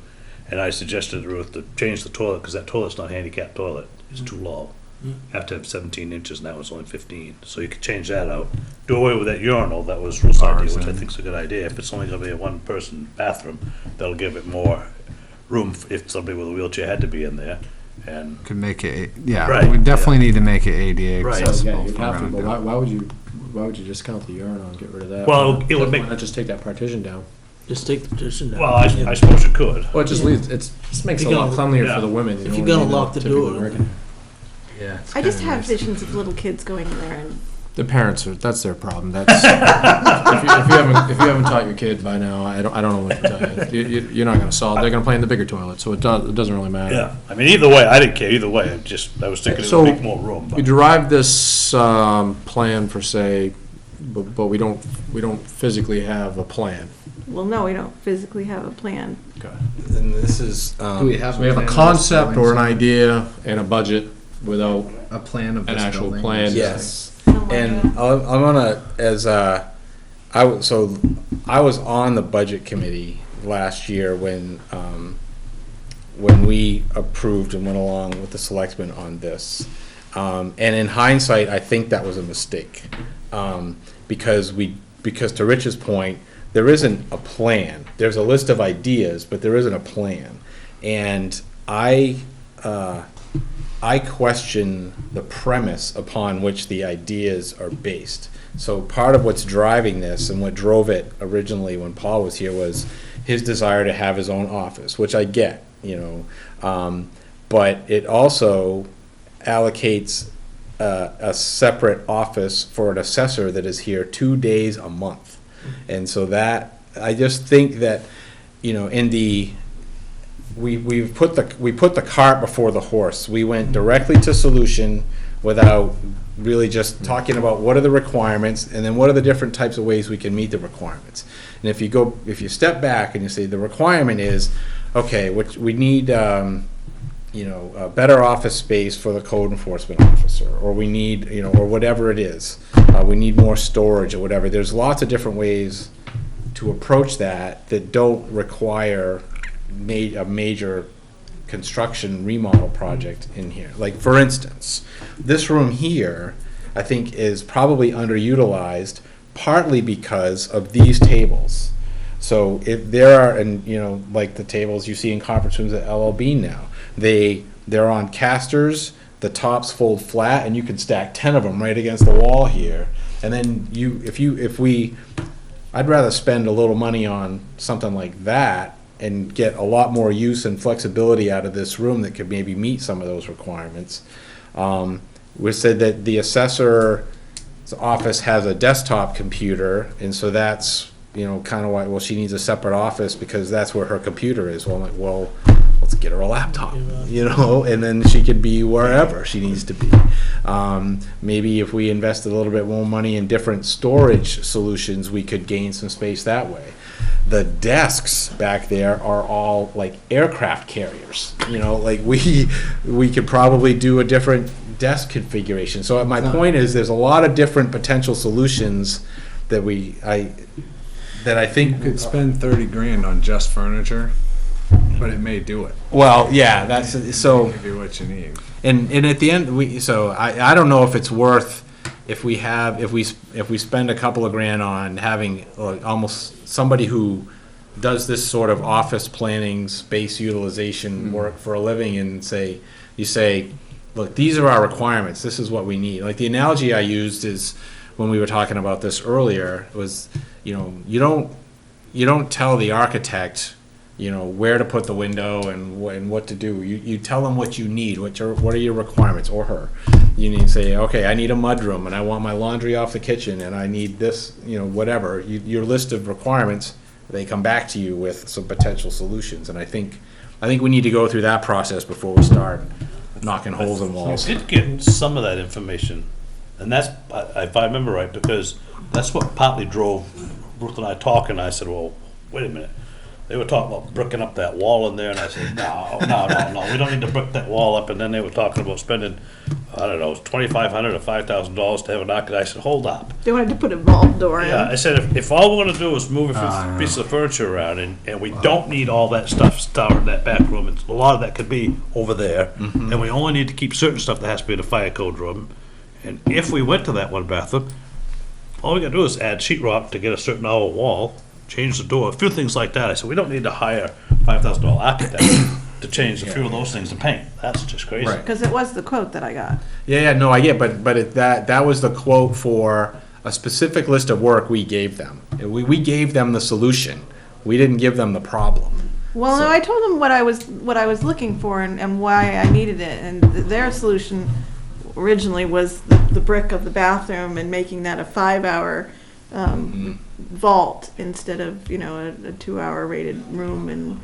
C: And I suggested to Ruth to change the toilet, because that toilet's not a handicap toilet. It's too low. You have to have 17 inches, and that one's only 15. So you could change that out. Do away with that urinal, that was Ruth's idea, which I think is a good idea. If it's only gonna be a one-person bathroom, that'll give it more room if somebody with a wheelchair had to be in there. And
E: could make it, yeah,
C: Right,
E: we definitely need to make it ADA
C: Right.
E: accessible.
K: Yeah,
E: if
K: you'd
E: we're
K: have to,
E: gonna
K: but
E: do it.
K: why would you discount the urinal and get rid of that?
C: Well, it would make-
K: Why not just take that partition down?
I: Just take the petition down.
C: well, I suppose you could.
K: Well, it just leaves, just makes it a lot cleanlier for the women.
I: If you're gonna lock the door.
E: Yeah.
B: I just have visions of little kids going in there and.
K: The parents that's their problem. That's if you haven't taught your kid by now, I don't know what to tell you. You're not gonna solve. They're gonna play in the bigger toilet, so it doesn't really matter.
C: Yeah, I mean, either way, I didn't care either way. I was thinking it
K: So,
C: would make more room.
K: We
C: But
K: derived this plan for say, but we don't physically have a plan.
B: Well, no, we don't physically have a plan.
A: And this is,
E: Do we have?
K: So we have a
E: plan of this
K: concept
E: building,
K: or an
E: sir?
K: idea and a budget without
E: A plan of
K: an
E: this
K: actual
E: building?
K: plan.
A: yes.
B: Oh my
A: And
B: God.
A: I'm gonna, I was on the budget committee last year when we approved and went along with the selectmen on this. And in hindsight, I think that was a mistake. Because to Rich's point, there isn't a plan. There's a list of ideas, but there isn't a plan. And I question the premise upon which the ideas are based. So part of what's driving this and what drove it originally when Paul was here was his desire to have his own office, which I get, but it also allocates a separate office for an assessor that is here 2 days a month. And so that, I just think that, we put the cart before the horse. We went directly to solution without really just talking about what are the requirements and then what are the different types of ways we can meet the requirements. And if you step back and you say the requirement is, okay, we need, a better office space for the code enforcement officer, or we need, or whatever it is. We need more storage or whatever. There's lots of different ways to approach that don't require a major construction remodel project in here. Like, for instance, this room here, I think, is probably underutilized, partly because of these tables. So if there are, and like the tables you see in conference rooms at LLB now, they're on casters, the tops fold flat, and you can stack 10 of them right against the wall here. And then I'd rather spend a little money on something like that and get a lot more use and flexibility out of this room that could maybe meet some of those requirements. We said that the assessor's office has a desktop computer, and so that's you know, kind of why, well, she needs a separate office because that's where her computer is. Well, I'm like, well, let's get her a laptop, you know, and then she could be wherever she needs to be. Maybe if we invested a little bit more money in different storage solutions, we could gain some space that way. The desks back there are all like aircraft carriers, you know, like we could probably do a different desk configuration. So my point is, there's a lot of different potential solutions that I think
E: You could spend 30 grand on just furniture, but it may do it.
A: Well, yeah, that's so.
E: Give you what you need.
A: And at the end, I don't know if it's worth, if we spend a couple of grand on having almost somebody who does this sort of office planning, space utilization work for a living, and you say, look, these are our requirements, this is what we need. Like the analogy I used is, when we were talking about this earlier, was, you know, you don't tell the architect, you know, where to put the window and what to do. You tell them what you need, what are your requirements, or her. You need to say, okay, I need a mudroom, and I want my laundry off the kitchen, and I need this, you know, whatever. Your list of requirements, they come back to you with some potential solutions. And I think we need to go through that process before we start knocking holes in walls.
C: I did get some of that information, and that's, if I remember right, because that's what partly drove Ruth and I talking. I said, well, wait a minute. They were talking about bricking up that wall in there, and I said, no, we don't need to brick that wall up. And then they were talking about spending, I don't know, $2,500 or $5,000 to have an architect. I said, hold up.
B: They wanted to put a vault door in.
C: Yeah, I said, if all we're gonna do is move a few pieces of furniture around, and we don't need all that stuff stored in that back room, and a lot of that could be over there, and we only need to keep certain stuff that has to be in the fire code room. And if we went to that one bathroom, all we gotta do is add sheetrock to get a certain hour wall, change the door, a few things like that. I said, we don't need to hire $5,000 architect to change a few of those things and paint. That's just crazy.
A: Right.
B: Because it was the quote that I got.
A: Yeah, no, I get, but that was the quote for a specific list of work we gave them. We gave them the solution. We didn't give them the problem.
B: Well, no, I told them what I was looking for and why I needed it, and their solution originally was the brick of the bathroom and making that a 5-hour vault instead of, you know, a 2-hour rated room. And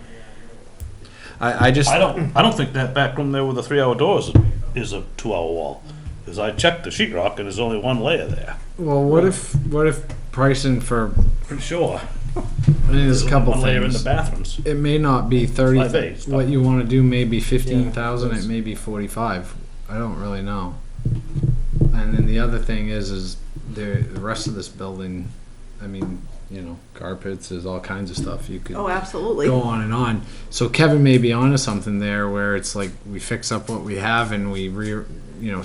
A: I
C: don't think that back room there with the 3-hour doors is a 2-hour wall, because I checked the sheetrock and there's only one layer there.
E: Well, what if pricing for,
C: Pretty sure.
E: I mean, there's a couple
C: One layer in the
E: things.
C: bathrooms.
E: It may not be 30,
C: 5A,
E: what you want to do may be 15,000, it may be 45. I don't really know. And then the other thing is the rest of this building, I mean, you know, carpets, there's all kinds of stuff you could
B: oh, absolutely.
E: go on and on. So Kevin may be onto something there, where it's like we fix up what we have and we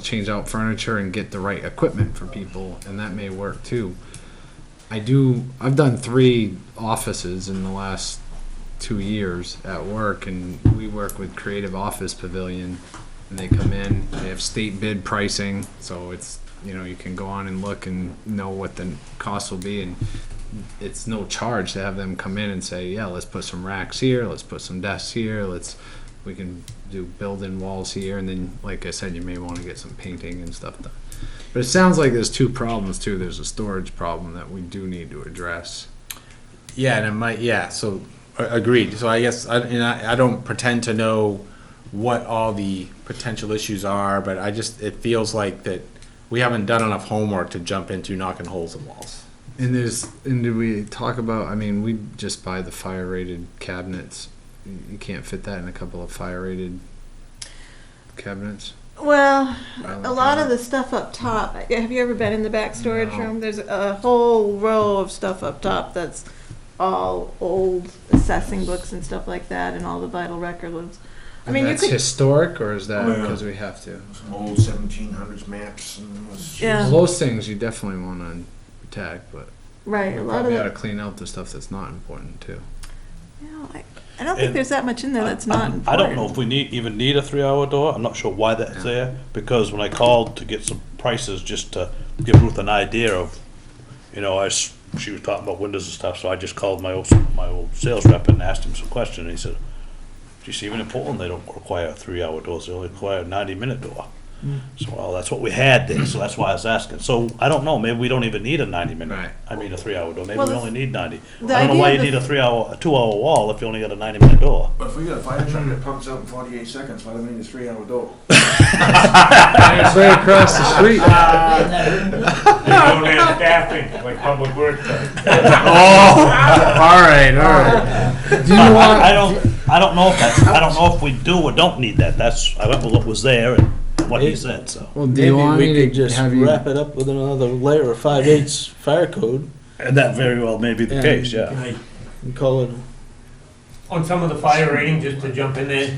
E: change out furniture and get the right equipment for people, and that may work too. I've done 3 offices in the last 2 years at work, and we work with Creative Office Pavilion, and they come in, they have state bid pricing, so it's, you know, you can go on and look and know what the cost will be, and it's no charge to have them come in and say, yeah, let's put some racks here, let's put some desks here, we can do build-in walls here, and then, like I said, you may want to get some painting and stuff done. But it sounds like there's 2 problems too. There's a storage problem that we do need to address.
A: Yeah, and it might, yeah, so, agreed. So I guess, I don't pretend to know what all the potential issues are, but it feels like that we haven't done enough homework to jump into knocking holes in walls.
E: And did we talk about, I mean, we just buy the fire rated cabinets. You can't fit that in a couple of fire rated cabinets.
B: Well, a lot of the stuff up top, have you ever been in the back storage room? There's a whole row of stuff up top that's all old assessing books and stuff like that, and all the vital records. I mean,
E: that's historic, or is that because we have to?
D: Some old 1700s maps and
B: Yeah.
E: Well, those things you definitely want to protect, but
B: right,
E: we
B: a lot of
E: probably ought to
B: the,
E: clean out the stuff that's not important too.
B: you know, I don't think there's that much in there that's not important.
C: I don't know if we even need a 3-hour door. I'm not sure why that's there, because when I called to get some prices, just to give Ruth an idea of, you know, she was talking about windows and stuff, so I just called my old sales rep and asked him some questions, and he said, geez, even in Portland, they don't require 3-hour doors, they only require a 90-minute door. So, well, that's what we had there, so that's why I was asking. So, I don't know, maybe we don't even need a 90-minute,
E: Right.
C: I mean, a 3-hour door. Maybe
B: Well,
C: we
B: the-
C: only need 90.
B: the
C: I don't know why
B: idea
C: you
B: of
C: need
B: the-
C: a 3-hour, a 2-hour wall if you only got a 90-minute door.
D: But if we got a fire truck that pumps out in 48 seconds, why do we need a 3-hour door?
E: It's right across the street.
J: They don't have staffing like Public Works does.
A: All right.
E: Do you want?
C: I don't know if that's, I don't know if we do or don't need that. That's, I went with what was there and what he said, so.
E: Well, do
I: Maybe
E: you want
I: we
E: me
I: could
E: to
I: just
E: have you?
I: wrap it up with another layer of 5/8 fire code
C: And that very well may be the
I: And-
C: case, yeah.
I: and call it.
J: On some of the fire rating, just to jump in there,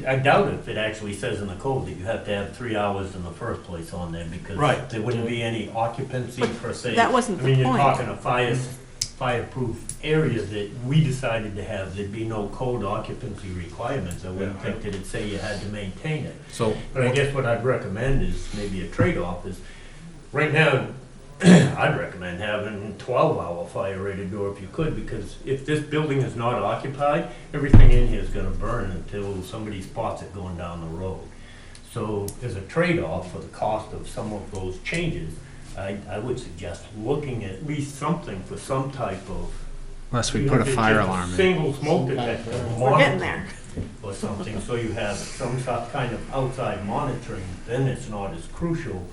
J: I doubt if it actually says in the code that you have to have 3 hours in the first place on there, because
C: Right.
J: there wouldn't be any occupancy per se.
B: that wasn't
J: I mean,
B: the
J: you're
B: point.
J: talking a fireproof area that we decided to have, there'd be no code occupancy requirements. I wouldn't think that it'd say you had to maintain it.
A: So,
J: But I guess what I'd recommend is maybe a trade-off is, right now, I'd recommend having 12-hour fire rated door if you could, because if this building is not occupied, everything in here is gonna burn until somebody spots it going down the road. So as a trade-off for the cost of some of those changes, I would suggest looking at least something for some type of.
E: Unless we
J: even
E: put a
J: if it's
E: fire
J: just
E: alarm in.
J: Single smoke detector.
B: We're getting there.
J: Or something, so you have some kind of outside monitoring, then it's not as crucial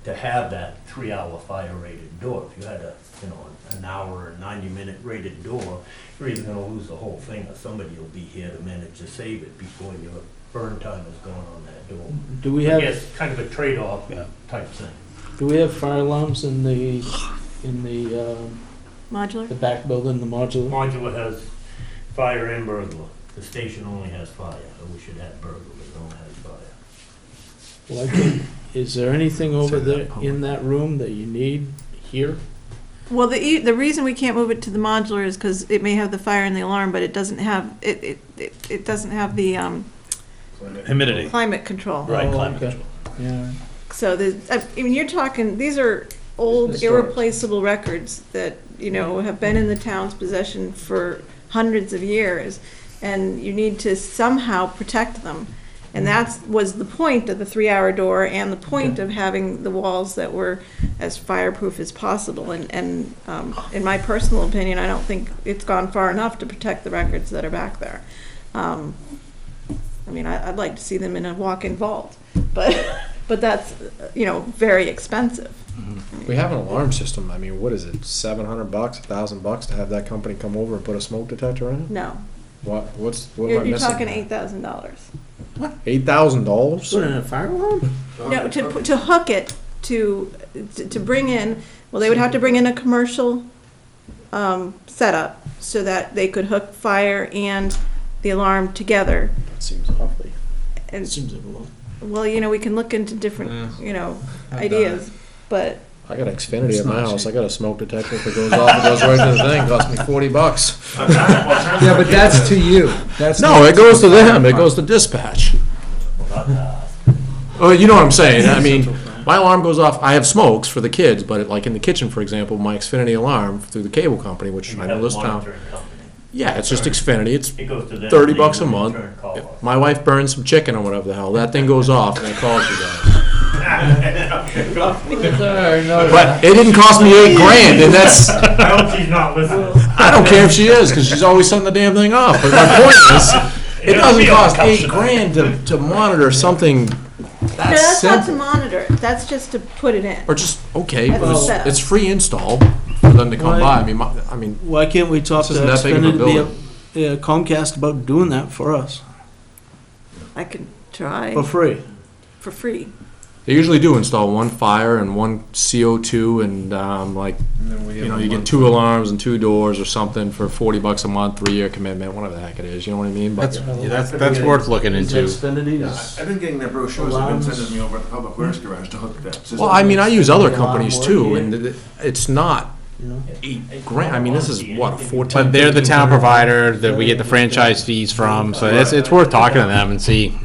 J: to have that 3-hour fire rated door. If you had an hour or 90-minute rated door, you're either gonna lose the whole thing, or somebody will be here to manage to save it before your burn time is gone on that door.
I: Do we
J: I
I: have,
J: guess kind of a trade-off type thing.
I: do we have fire alarms in the
B: Modular?
I: the back building, the modular?
J: Modular has fire and burglar. The station only has fire, so we should have burglar, but it only has fire.
I: Well, is there anything over there in that room that you need here?
B: Well, the reason we can't move it to the modular is because it may have the fire and the alarm, but it doesn't have, it doesn't have the
C: Humidity,
B: climate control.
C: right,
I: Oh,
C: climate
I: okay.
C: control.
I: Yeah.
B: So I mean, you're talking, these are old
I: Historic.
B: irreplaceable records that, have been in the town's possession for hundreds of years, and you need to somehow protect them. And that was the point of the 3-hour door and the point of having the walls that were as fireproof as possible. And in my personal opinion, I don't think it's gone far enough to protect the records that are back there. I mean, I'd like to see them in a walk-in vault, but that's, very expensive.
K: We have an alarm system. I mean, what is it, $700, $1,000 to have that company come over and put a smoke detector in it?
B: No,
K: What am I
B: you're
K: missing?
B: talking $8,000.
K: $8,000?
I: Put in a fire alarm?
B: No, to hook it, to bring in, well, they would have to bring in a commercial setup so that they could hook fire and the alarm together.
I: It seems awfully,
B: And,
I: it seems like a lot.
B: well, we can look into different, ideas, but
K: I got Xfinity
E: It's
K: at my
E: not
K: house.
E: cheap.
K: I got a smoke detector. If it goes off, it goes right to the thing. Cost me $40.
E: Yeah, but that's to you. That's
K: No,
E: not
K: it goes to
E: the fire
K: them. It
E: department.
K: goes to dispatch. Oh, you know what I'm saying? I mean, my alarm goes off. I have smokes for the kids, but like in the kitchen, for example, my Xfinity alarm through the cable company, which I know this town.
J: Monitoring company.
K: Yeah, it's just Xfinity. It's
J: It goes to them.
K: $30
J: they
K: a month.
J: return call us.
K: My wife burns some chicken or whatever the hell. That thing goes off and it calls you guys. But it didn't cost me $8,000, and that's.
J: I hope she's not listening.
K: I don't care if she is, because she's always setting the damn thing off. But my point is, it doesn't cost $8,000 to monitor something
B: no,
K: that's
B: that's not to
K: simple.
B: monitor, that's just to put it in.
K: Or just, okay,
B: That's
K: but
B: the setup.
K: it's free install for them to come by. I mean,
I: Why can't we talk to
K: This isn't that big of a
I: Xfinity, Comcast about doing that for us,
B: I can try
I: for free?
B: for free.
K: they usually do install one fire and one CO2 and, you get 2 alarms and 2 doors or something for $40 a month, 3-year commitment, whatever the heck it is, you know what I mean? But
A: that's worth looking
I: Is
A: into.
I: Xfinity's?
D: I've been getting their brochures, they've been sending me over at the Public Works Garage to hook that system.
K: well, I mean, I use other
I: Alarm
K: companies
I: work,
K: too,
I: yeah.
K: and it's not
I: You know?
K: $8,000. I mean, this is what, a 14.
A: But they're the town provider that we get the franchise fees from, so it's worth talking to them and see.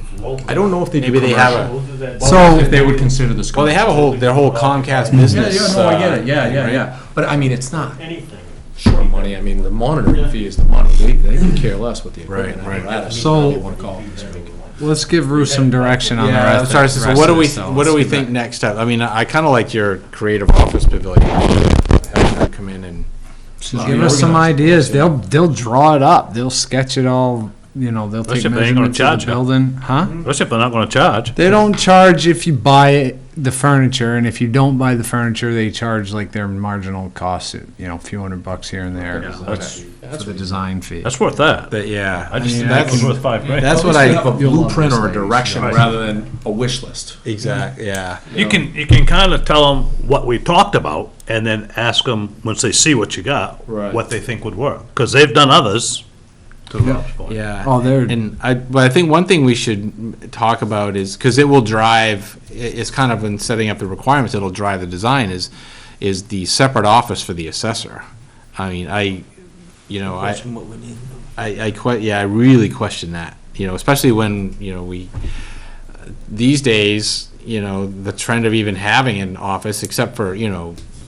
K: I don't know if they do
A: Maybe they have
K: commercial.
A: So,
K: If they would consider this.
A: well, they have their whole Comcast
K: Yeah,
A: business.
K: yeah, no, I get it, yeah. But I mean, it's not
J: Anything.
K: short money. I mean, the monitoring fee is the money. They can care less what the equipment
A: Right, right.
K: apparatus,
E: So-
K: whatever you wanna call it this week.
E: Let's give Ruth some direction on the
A: Yeah,
E: rest.
A: sorry,
E: of
A: so
E: the
A: what do we,
E: rest of this, though.
A: what do we
E: Let's
A: think
E: give
A: next step? I mean, I kinda like your creative office pavilion, having them come in and.
E: that- Give us some ideas. They'll draw it up. They'll sketch it all, you know, they'll take
C: Especially if they ain't gonna
E: measurements of
C: charge
E: the
C: you.
E: building. Huh?
C: Especially if they're not gonna charge.
E: They don't charge if you buy the furniture, and if you don't buy the furniture, they charge like their marginal cost, you know, a few $100 here and there for the design fee.
C: That's worth that.
A: But yeah,
C: I just
E: mean,
C: think that was
A: that's-
C: worth $5,000.
A: that's what
K: Have a
A: I,
K: blueprint or a direction
C: Right.
K: rather than a wish list.
A: exactly, yeah.
C: You can kind of tell them what we talked about, and then ask them, once they see what you got,
K: Right.
C: what they think would work. Because they've done others, to Rob's point.
A: Yeah.
E: Oh, they're-
A: And but I think one thing we should talk about is, because it will drive, it's kind of in setting up the requirements, it'll drive the design, is the separate office for the assessor. I mean,
I: Question what we need.
A: I really question that, especially when, these days, the trend of even having an office, except for,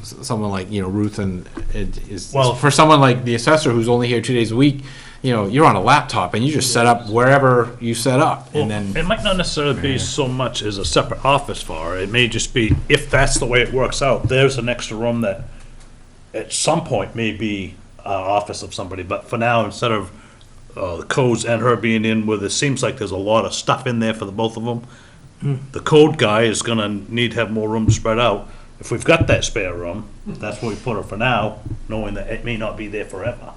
A: someone like, Ruth and it is,
C: Well-
A: for someone like the assessor who's only here 2 days a week, you're on a laptop and you just set up wherever you set up and then.
C: It might not necessarily be so much as a separate office for her. It may just be, if that's the way it works out, there's an extra room that at some point may be an office of somebody, but for now, instead of the codes and her being in with, it seems like there's a lot of stuff in there for the both of them. The code guy is gonna need to have more room to spread out. If we've got that spare room, that's where we put her for now, knowing that it may not be there forever.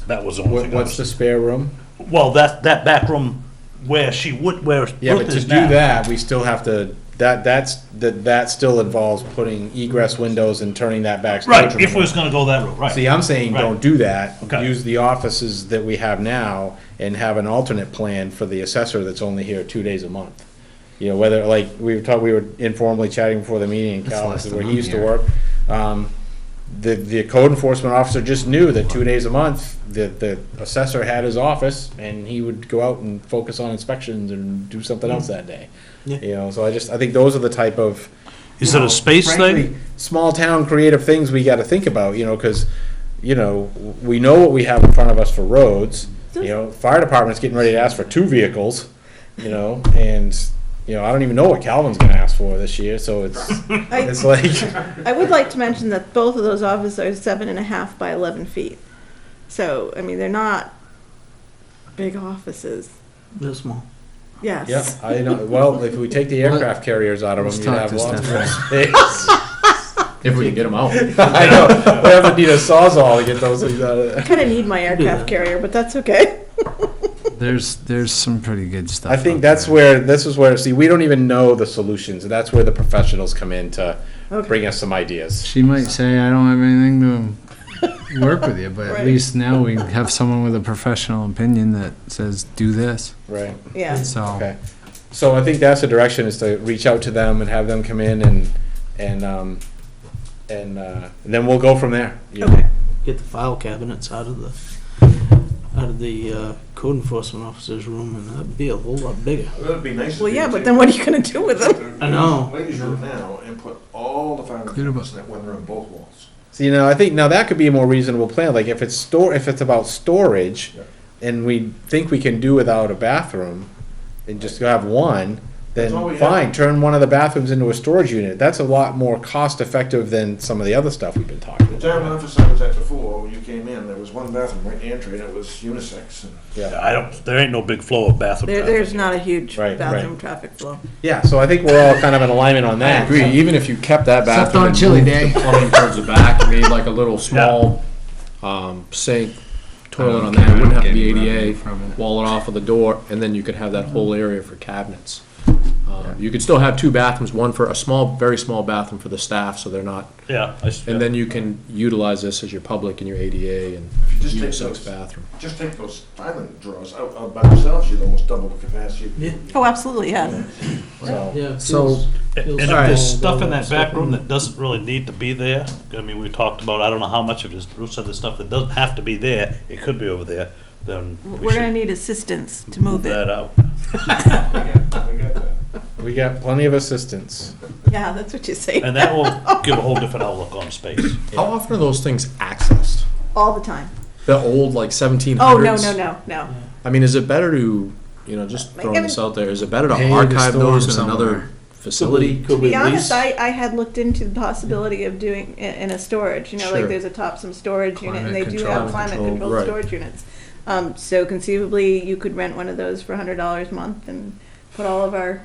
C: That was the only thing I
A: What's the
C: was.
A: spare room?
C: Well, that back room where she would, where
A: Yeah, but
C: Ruth
A: to
C: is
A: do
C: now.
A: that, we still have to, that still involves putting egress windows and turning that back.
C: Right,
A: storage
C: if we
A: room.
C: was gonna go that route, right.
A: See, I'm saying
C: Right.
A: don't do that.
C: Okay.
A: Use the offices that we have now and have an alternate plan for the assessor that's only here 2 days a month. Whether, like, we were informally chatting before the meeting,
E: That's
A: Cal,
E: less
A: this is
E: than
A: where
E: I'm
A: he used to
E: here.
A: work. The code enforcement officer just knew that 2 days a month, the assessor had his office and he would go out and focus on inspections and do something else that day.
I: Yeah.
A: So I think those are the type of.
C: Is it a space
A: frankly,
C: thing?
A: small town creative things we gotta think about, because, we know what we have in front of us for roads. Fire department's getting ready to ask for 2 vehicles, and, I don't even know what Calvin's gonna ask for this year, so it's like.
B: I would like to mention that both of those offices are 7.5 by 11 feet. So, I mean, they're not big offices.
I: They're small.
B: Yes.
A: Yeah, I know, well, if we take the aircraft carriers out of
E: Let's
A: them, you'd
E: talk
A: have
E: to
A: lots more
E: Stephanie.
A: space.
K: If we can get them out.
A: I know, we have to need a sawzall to get those things out of there.
B: I kind of need my aircraft carrier, but that's okay.
E: There's some pretty good stuff.
A: I think
E: out
A: that's
E: there.
A: this is where, see, we don't even know the solutions, and that's where the professionals come in to
B: Okay.
A: bring us some ideas.
E: She might say, I don't have anything to work with you, but
B: Right.
E: at least now we have someone with a professional opinion that says, do this.
A: Right,
B: Yeah.
E: So,
A: okay. So I think that's the direction, is to reach out to them and have them come in and then we'll go from there.
B: Okay.
I: Get the file cabinets out of the code enforcement officer's room, and that'd be a whole lot bigger.
D: That'd be nice.
B: Well, yeah, but then what are you gonna do with them?
I: I know.
D: Ladies' room now, and put all the fire
E: Clear
D: cabinets that went around both walls.
A: So, I think now that could be a more reasonable plan, like if it's about storage, and we think we can do without a bathroom, and just have one,
D: That's all
A: then
D: we
A: fine,
D: have.
A: turn one of the bathrooms into a storage unit. That's a lot more cost effective than some of the other stuff we've been talking
D: The
A: about.
D: town office I was at before, when you came in, there was one bathroom right in the entry, and it was unisex, and
A: Yeah,
C: There ain't no big flow of bathroom traffic.
B: There's not a huge
A: Right,
B: bathroom
A: right.
B: traffic flow.
A: yeah, so I think we're all kind of in alignment on
K: I
A: that.
K: agree, even if you kept that
E: Except
K: bathroom
E: on
K: and
E: chilly
K: moved
E: day.
K: the plumbing towards the back, and made like a little small, sink, toilet on there, it wouldn't have to be
E: Getting revenue
K: ADA,
E: from it.
K: wall it off with a door, and then you could have that whole area for cabinets. You could still have 2 bathrooms, one for a small, very small bathroom for the staff, so they're not,
C: Yeah.
K: and then you can utilize this as your public and your ADA and
D: if you just take
K: unisex
D: those,
K: bathroom.
D: just take those filing drawers out by themselves, you'd almost double the capacity.
I: Yeah.
B: Oh, absolutely, yeah.
A: So,
I: Yeah.
E: So-
C: And if there's stuff in that back room that doesn't really need to be there, I mean, we talked about, I don't know how much of it is, Bruce said the stuff that doesn't have to be there, it could be over there, then we
B: We're gonna
C: should
B: need assistance to
C: move
B: move it.
C: that out.
A: we got plenty of assistance.
B: Yeah, that's what you say.
C: And that will give a whole different outlook on space.
K: How often are those things accessed?
B: all the time.
K: The old, like, 1700s?
B: Oh, no.
K: I mean, is it better to, just throwing
B: Like,
K: this out there, is it better to
E: Pay to
K: archive
E: store
K: those in
E: them
K: another
E: somewhere.
K: facility?
B: To be honest, I had looked into the possibility of doing in a storage, like
K: Sure.
B: there's a Topsom storage unit, and they
E: Climate
B: do
E: control.
B: have climate
K: Control,
B: controlled
K: right.
B: storage units. So conceivably, you could rent one of those for $100 a month and put all of our,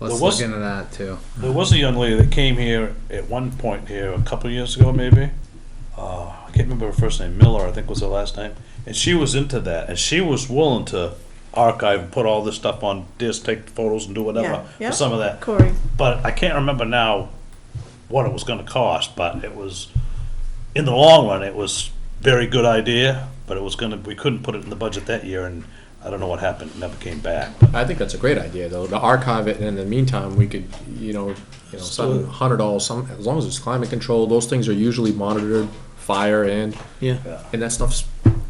E: Let's
C: There was-
E: look into that too.
C: There was a young lady that came here at one point here, a couple of years ago maybe. I can't remember her first name, Miller, I think was her last name. And she was into that, and she was willing to archive and put all this stuff on disc, take photos and do whatever
B: Yeah,
C: for some of that.
B: Corey.
C: But I can't remember now what it was gonna cost, but it was, in the long run, it was very good idea, but it was we couldn't put it in the budget that year, and I don't know what happened, it never came back.
K: I think that's a great idea, though, to archive it, and in the meantime, we could, some $100, as long as it's climate controlled, those things are usually monitored, fire and that stuff's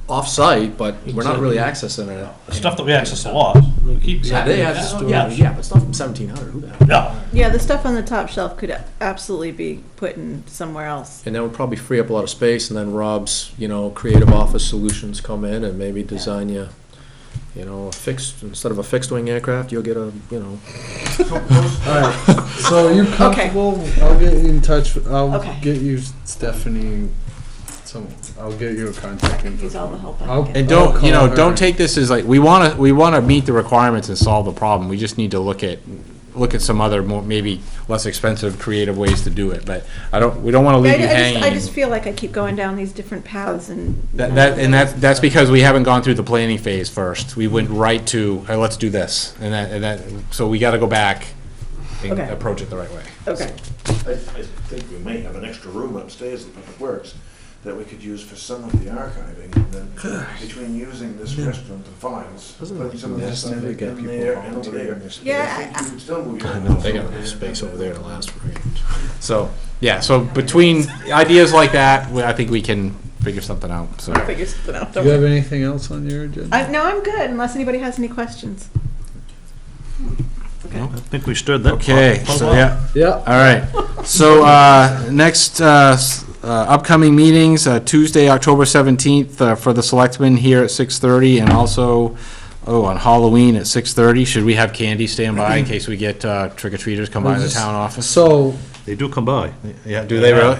K: off-site, but we're not really accessing it.
C: The stuff that we access a lot, we keep.
K: Yeah, they have storage, but stuff from 1700, who the hell?
C: Yeah.
B: Yeah, the stuff on the top shelf could absolutely be put in somewhere else.
K: And that would probably free up a lot of space, and then Rob's, creative office solutions come in and maybe design you, a fixed, instead of a fixed wing aircraft, you'll get a,
E: Alright, so are you comfortable? I'll get you in touch, I'll
B: Okay.
E: get you Stephanie, I'll get you a contact info.
B: Use all the help I
E: I'll-
B: can
A: And
B: get.
E: I'll call her.
A: don't take this as like, we wanna meet the requirements and solve the problem. We just need to look at some other more, maybe less expensive, creative ways to do it, but we don't wanna leave you hanging.
B: I just feel like I keep going down these different paths and.
A: That's because we haven't gone through the planning phase first. We went right to, hey, let's do this, so we gotta go back and
B: Okay.
A: approach it the right way.
B: Okay.
D: I think we may have an extra room upstairs at Public Works that we could use for some of the archiving, and then between using this restaurant and files, putting some of this stuff in there and over there.
B: Yeah,
D: I think you would still move your.
K: I know, they got enough space over there to last for
A: So, so between ideas like that, I think we can figure something out, so.
B: Figure something out.
E: Do you have anything else on your agenda?
B: No, I'm good, unless anybody has any questions.
C: I think we stirred that.
A: Okay,
C: pot.
A: so, yeah.
E: Yeah.
A: All right. So, next, upcoming meetings, Tuesday, October 17th, for the selectmen here at 6:30, and also, on Halloween at 6:30. Should we have candy stand by in case we get, trick-or-treaters come by the town office?
E: So,
C: They do come by.
A: Yeah, do they really?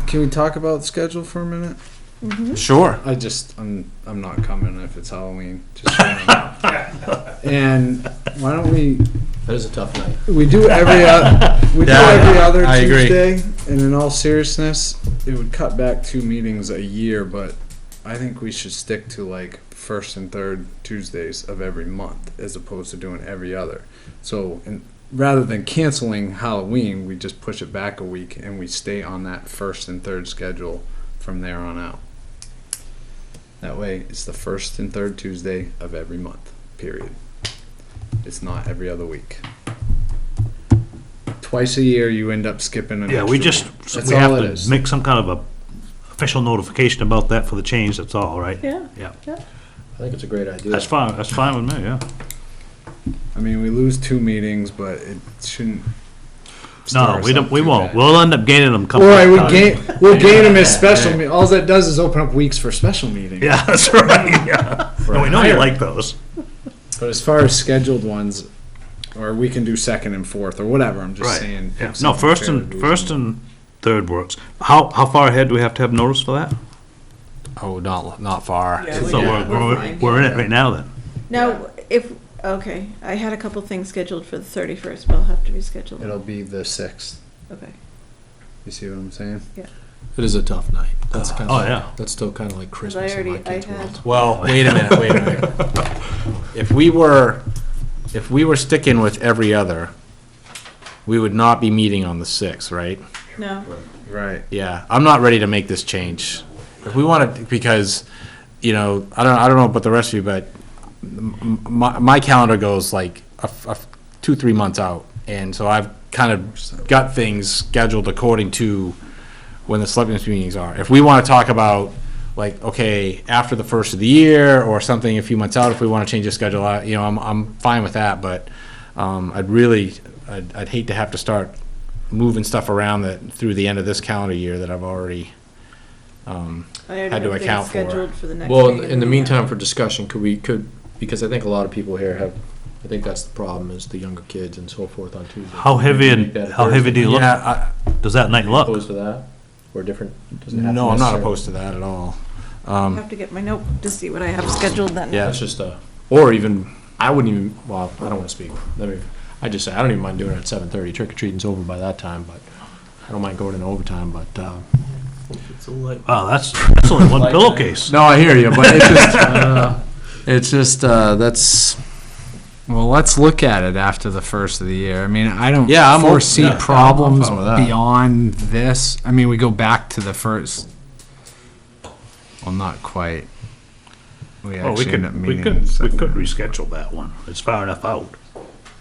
E: can we talk about the schedule for a minute?
A: Sure.
E: I'm not coming if it's Halloween, just saying. And why don't we,
K: That is a tough night.
E: we do every other
A: I agree.
E: Tuesday, and in all seriousness, it would cut back 2 meetings a year, but I think we should stick to like first and third Tuesdays of every month, as opposed to doing every other. So, rather than canceling Halloween, we just push it back a week, and we stay on that first and third schedule from there on out. That way, it's the first and third Tuesday of every month, period. It's not every other week. Twice a year, you end up skipping an
C: Yeah,
E: extra
C: we just,
E: week. That's
C: we
E: all it
C: have
E: is.
C: to make some kind of a official notification about that for the change, that's all, right?
B: Yeah.
C: Yeah.
K: I think it's a great idea.
C: That's fine with me, yeah.
E: I mean, we lose 2 meetings, but it shouldn't.
C: No,
E: stir us
C: we don't,
E: up
C: we
E: too
C: won't.
E: bad.
C: We'll end up gaining them coming.
E: Or we'll gain them as special. All that does is open up weeks for special meetings.
C: Yeah, that's right, yeah. And we know you like those.
E: But as far as scheduled ones, or we can do second and fourth or whatever. I'm just
C: Right.
E: saying.
C: Yeah.
E: pick
C: No,
E: something
C: first
E: fair
C: and,
E: and
C: first and third works. How far ahead do we have to have notice for that?
A: Oh, not far.
B: Yeah,
C: So we're in it right now then.
B: Now, okay, I had a couple things scheduled for the 31st, but I'll have to reschedule.
E: It'll be the 6th.
B: Okay.
E: You see what I'm saying?
K: It is a tough night. That's kind of.
C: Oh, yeah.
K: That's still kind of like Christmas in my kids'
B: I had-
K: world.
A: Well, wait a minute. If we were sticking with every other, we would not be meeting on the 6th, right?
B: No.
E: Right.
A: Yeah, I'm not ready to make this change. If we want to, because, I don't know about the rest of you, but my calendar goes like 2-3 months out. And so I've kind of got things scheduled according to when the selectmen's meetings are. If we want to talk about, like, okay, after the first of the year or something a few months out, if we want to change the schedule, I'm fine with that, but I'd hate to have to start moving stuff around through the end of this calendar year that I've already
B: I already
A: had to
B: have things
A: account for it.
B: scheduled for the next
K: Well,
B: meeting.
K: in the meantime, for discussion, because I think a lot of people here have, I think that's the problem, is the younger kids and so forth on Tuesday.
C: How heavy and, how heavy do you look?
A: Yeah,
C: Does that night look?
K: Opposed to that, or different? doesn't have to
A: no, I'm not
K: necessarily-
A: opposed to that at all.
B: I have to get my note to see what I have scheduled then.
A: Yeah.
K: It's just or even, I wouldn't even, well, I don't wanna speak. I just say, I don't even mind doing it at 7:30. Trick or treating's over by that time, but I don't mind going in overtime, but,
I: It's a light.
C: Wow, that's only one pillowcase.
K: no, I hear you, but it's just, that's,
E: Well, let's look at it after the first of the year. I mean, I don't
A: Yeah, I'm
E: foresee
A: yeah, I'm
E: problems
A: fine with that.
E: beyond this. I mean, we go back to the first. Well, not quite. We
C: Well, we
E: actually end up
C: could,
E: meeting.
C: we could reschedule that one. It's far enough out.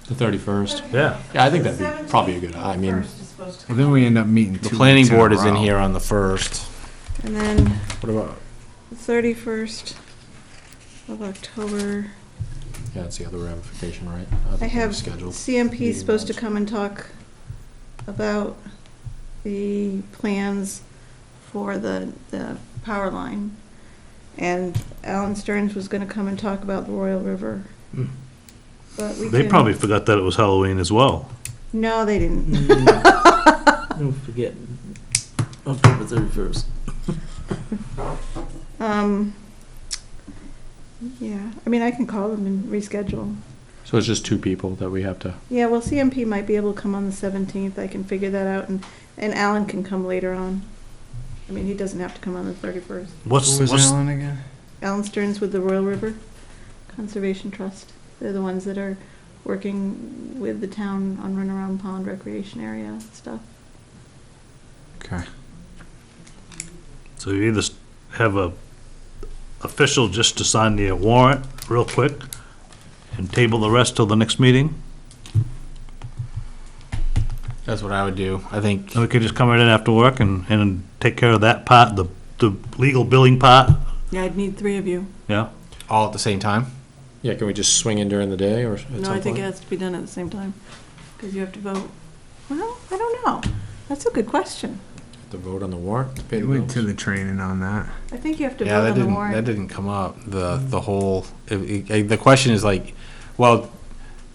K: the 31st.
C: Yeah.
K: Yeah, I think that'd be probably a good, I mean,
E: Well, then we end up meeting.
A: The
E: 2
A: planning
E: weeks in a
A: board is in
E: row.
A: here on the 1st.
B: And then
A: What about,
B: the 31st of October,
K: yeah, it's the other ramification, right?
B: I have
K: Scheduled.
B: CMP supposed to come and talk about the plans for the power line. And Alan Stearns was gonna come and talk about the Royal River.
I: Hmm.
B: But we
C: They
B: can-
C: probably forgot that it was Halloween as well.
B: No, they didn't.
I: Don't forget, October 31st.
B: Yeah, I mean, I can call them and reschedule.
K: So it's just 2 people that we have to,
B: Yeah, well, CMP might be able to come on the 17th. I can figure that out, and Alan can come later on. I mean, he doesn't have to come on the 31st.
C: What's,
E: Who was
C: what's,
E: Alan again?
B: Alan Stearns with the Royal River Conservation Trust. They're the ones that are working with the town on Runaround Pond Recreation Area stuff.
E: Okay.
C: so you either have a official just to sign the warrant real quick and table the rest till the next meeting?
A: that's what I would do. I think,
C: And we could just come right in after work and take care of that part, the legal billing part,
B: Yeah, I'd need 3 of you.
C: yeah?
A: all at the same time?
K: yeah, can we just swing in during the day or at some point?
B: No, I think it has to be done at the same time, because you have to vote. Well, I don't know. That's a good question.
K: To vote on the warrant, to pay
E: They
K: the
E: went to
K: bills?
E: the training on that.
B: I think you have to
A: Yeah,
B: vote
A: that
B: on the
A: didn't, that
B: warrant.
A: didn't come up. The whole, the question is like, well,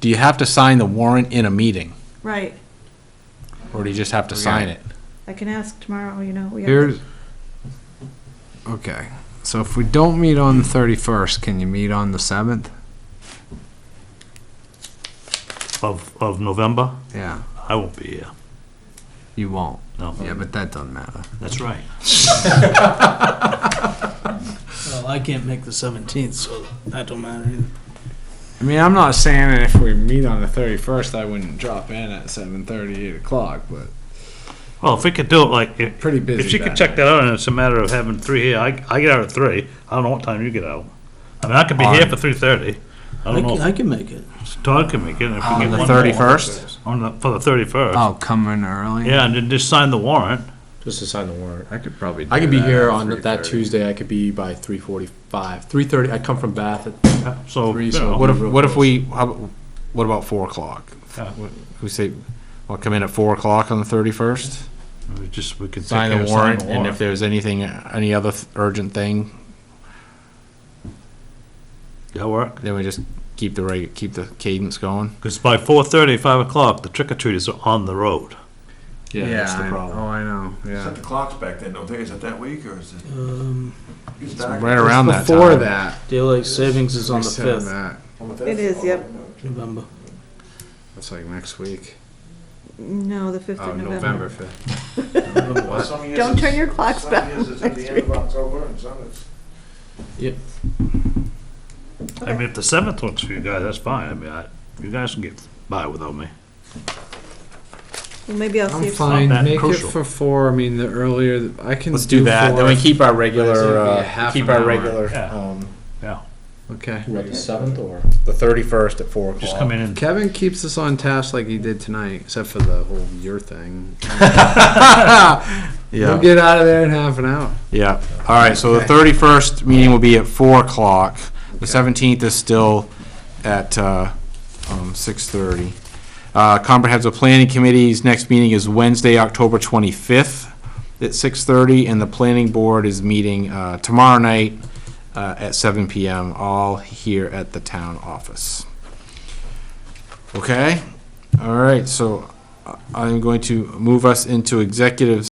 A: do you have to sign the warrant in a meeting?
B: Right.
A: Or do you just have to sign it?
B: I can ask tomorrow, you know. We have
E: Here's. Okay, so if we don't meet on the 31st, can you meet on the 7th?
C: Of November?
E: Yeah,
C: I won't be here.
E: you won't.
C: No.
E: Yeah, but that doesn't matter.
C: That's right.
I: Well, I can't make the 17th, so that don't matter either.
E: I mean, I'm not saying that if we meet on the 31st, I wouldn't drop in at 7:30, 8 o'clock, but
C: Well, if we could do it like,
E: pretty busy.
C: if she could
E: that
C: check
E: night.
C: that out and it's a matter of having 3 here, I get out at 3. I don't know what time you get out. I mean, I could be here for 3:30. I don't know
I: I
C: if
I: can make it.
C: Todd can make it. If we
A: On
C: get
A: the
C: one more
A: 31st?
C: For the 31st.
E: Oh, come in early?
C: Yeah, and then just sign the warrant.
K: Just to sign the warrant.
E: I could probably.
K: I could
E: do
K: be
E: that
K: here
E: at
K: on that
E: 3:30.
K: Tuesday, I could be by 3:45, 3:30, I come from Bath at
C: So,
K: 3,
C: you
K: so
C: know,
A: What if,
K: real
A: what if
K: close.
A: we, what about 4 o'clock?
C: Yeah.
A: We say, well, come in at 4 o'clock on the 31st?
C: we could take
A: Sign
C: care
A: the
C: of
A: warrant,
C: signing the
A: and if there's anything, any other urgent thing,
C: That work?
A: then we just keep the cadence going.
C: Because by 4:30, 5 o'clock, the trick-or-treaters are on the road.
K: Yeah, that's the
E: I-
K: problem.
E: Oh, I know, yeah.
D: Set the clocks back then, don't they? Is it that week or is it? It's
A: Right around that time.
E: Before that.
I: Daylight savings is on
E: we
I: the
E: said
I: 5th
E: that.
B: It is, yep.
I: November.
E: That's like next week.
B: No, the 5th
E: Oh,
B: of
E: November
B: November.
E: 5th.
B: Don't turn your clocks back
D: Some years it's at the end of October and some it's.
C: I mean, if the 7th works for you guys, that's fine. I mean, you guys can get by without me.
B: Well, maybe I'll see
E: I'm
B: if.
E: fine,
C: that
E: make
C: crucial.
E: it for 4, I mean, the earlier, I can.
A: Let's do that, then
E: 4.
A: we keep our
E: But
A: regular,
E: it's gonna be a half
A: keep
E: an
A: our
E: hour.
A: regular,
C: Yeah. Yeah.
E: Okay.
K: What, the 7th or?
A: the 31st at 4 o'clock.
C: Just come in and,
E: Kevin keeps us on task like he did tonight, except for the whole year thing. We'll
A: Yeah,
E: get out of there in half an hour.
A: yeah. All right, so the 31st meeting will be at 4 o'clock. The 17th is still at 6:30. Comprehensive Planning Committee's next meeting is Wednesday, October 25th at 6:30, and the planning board is meeting tomorrow night at 7 PM, all here at the town office. Okay? All right, so I'm going to move us into executive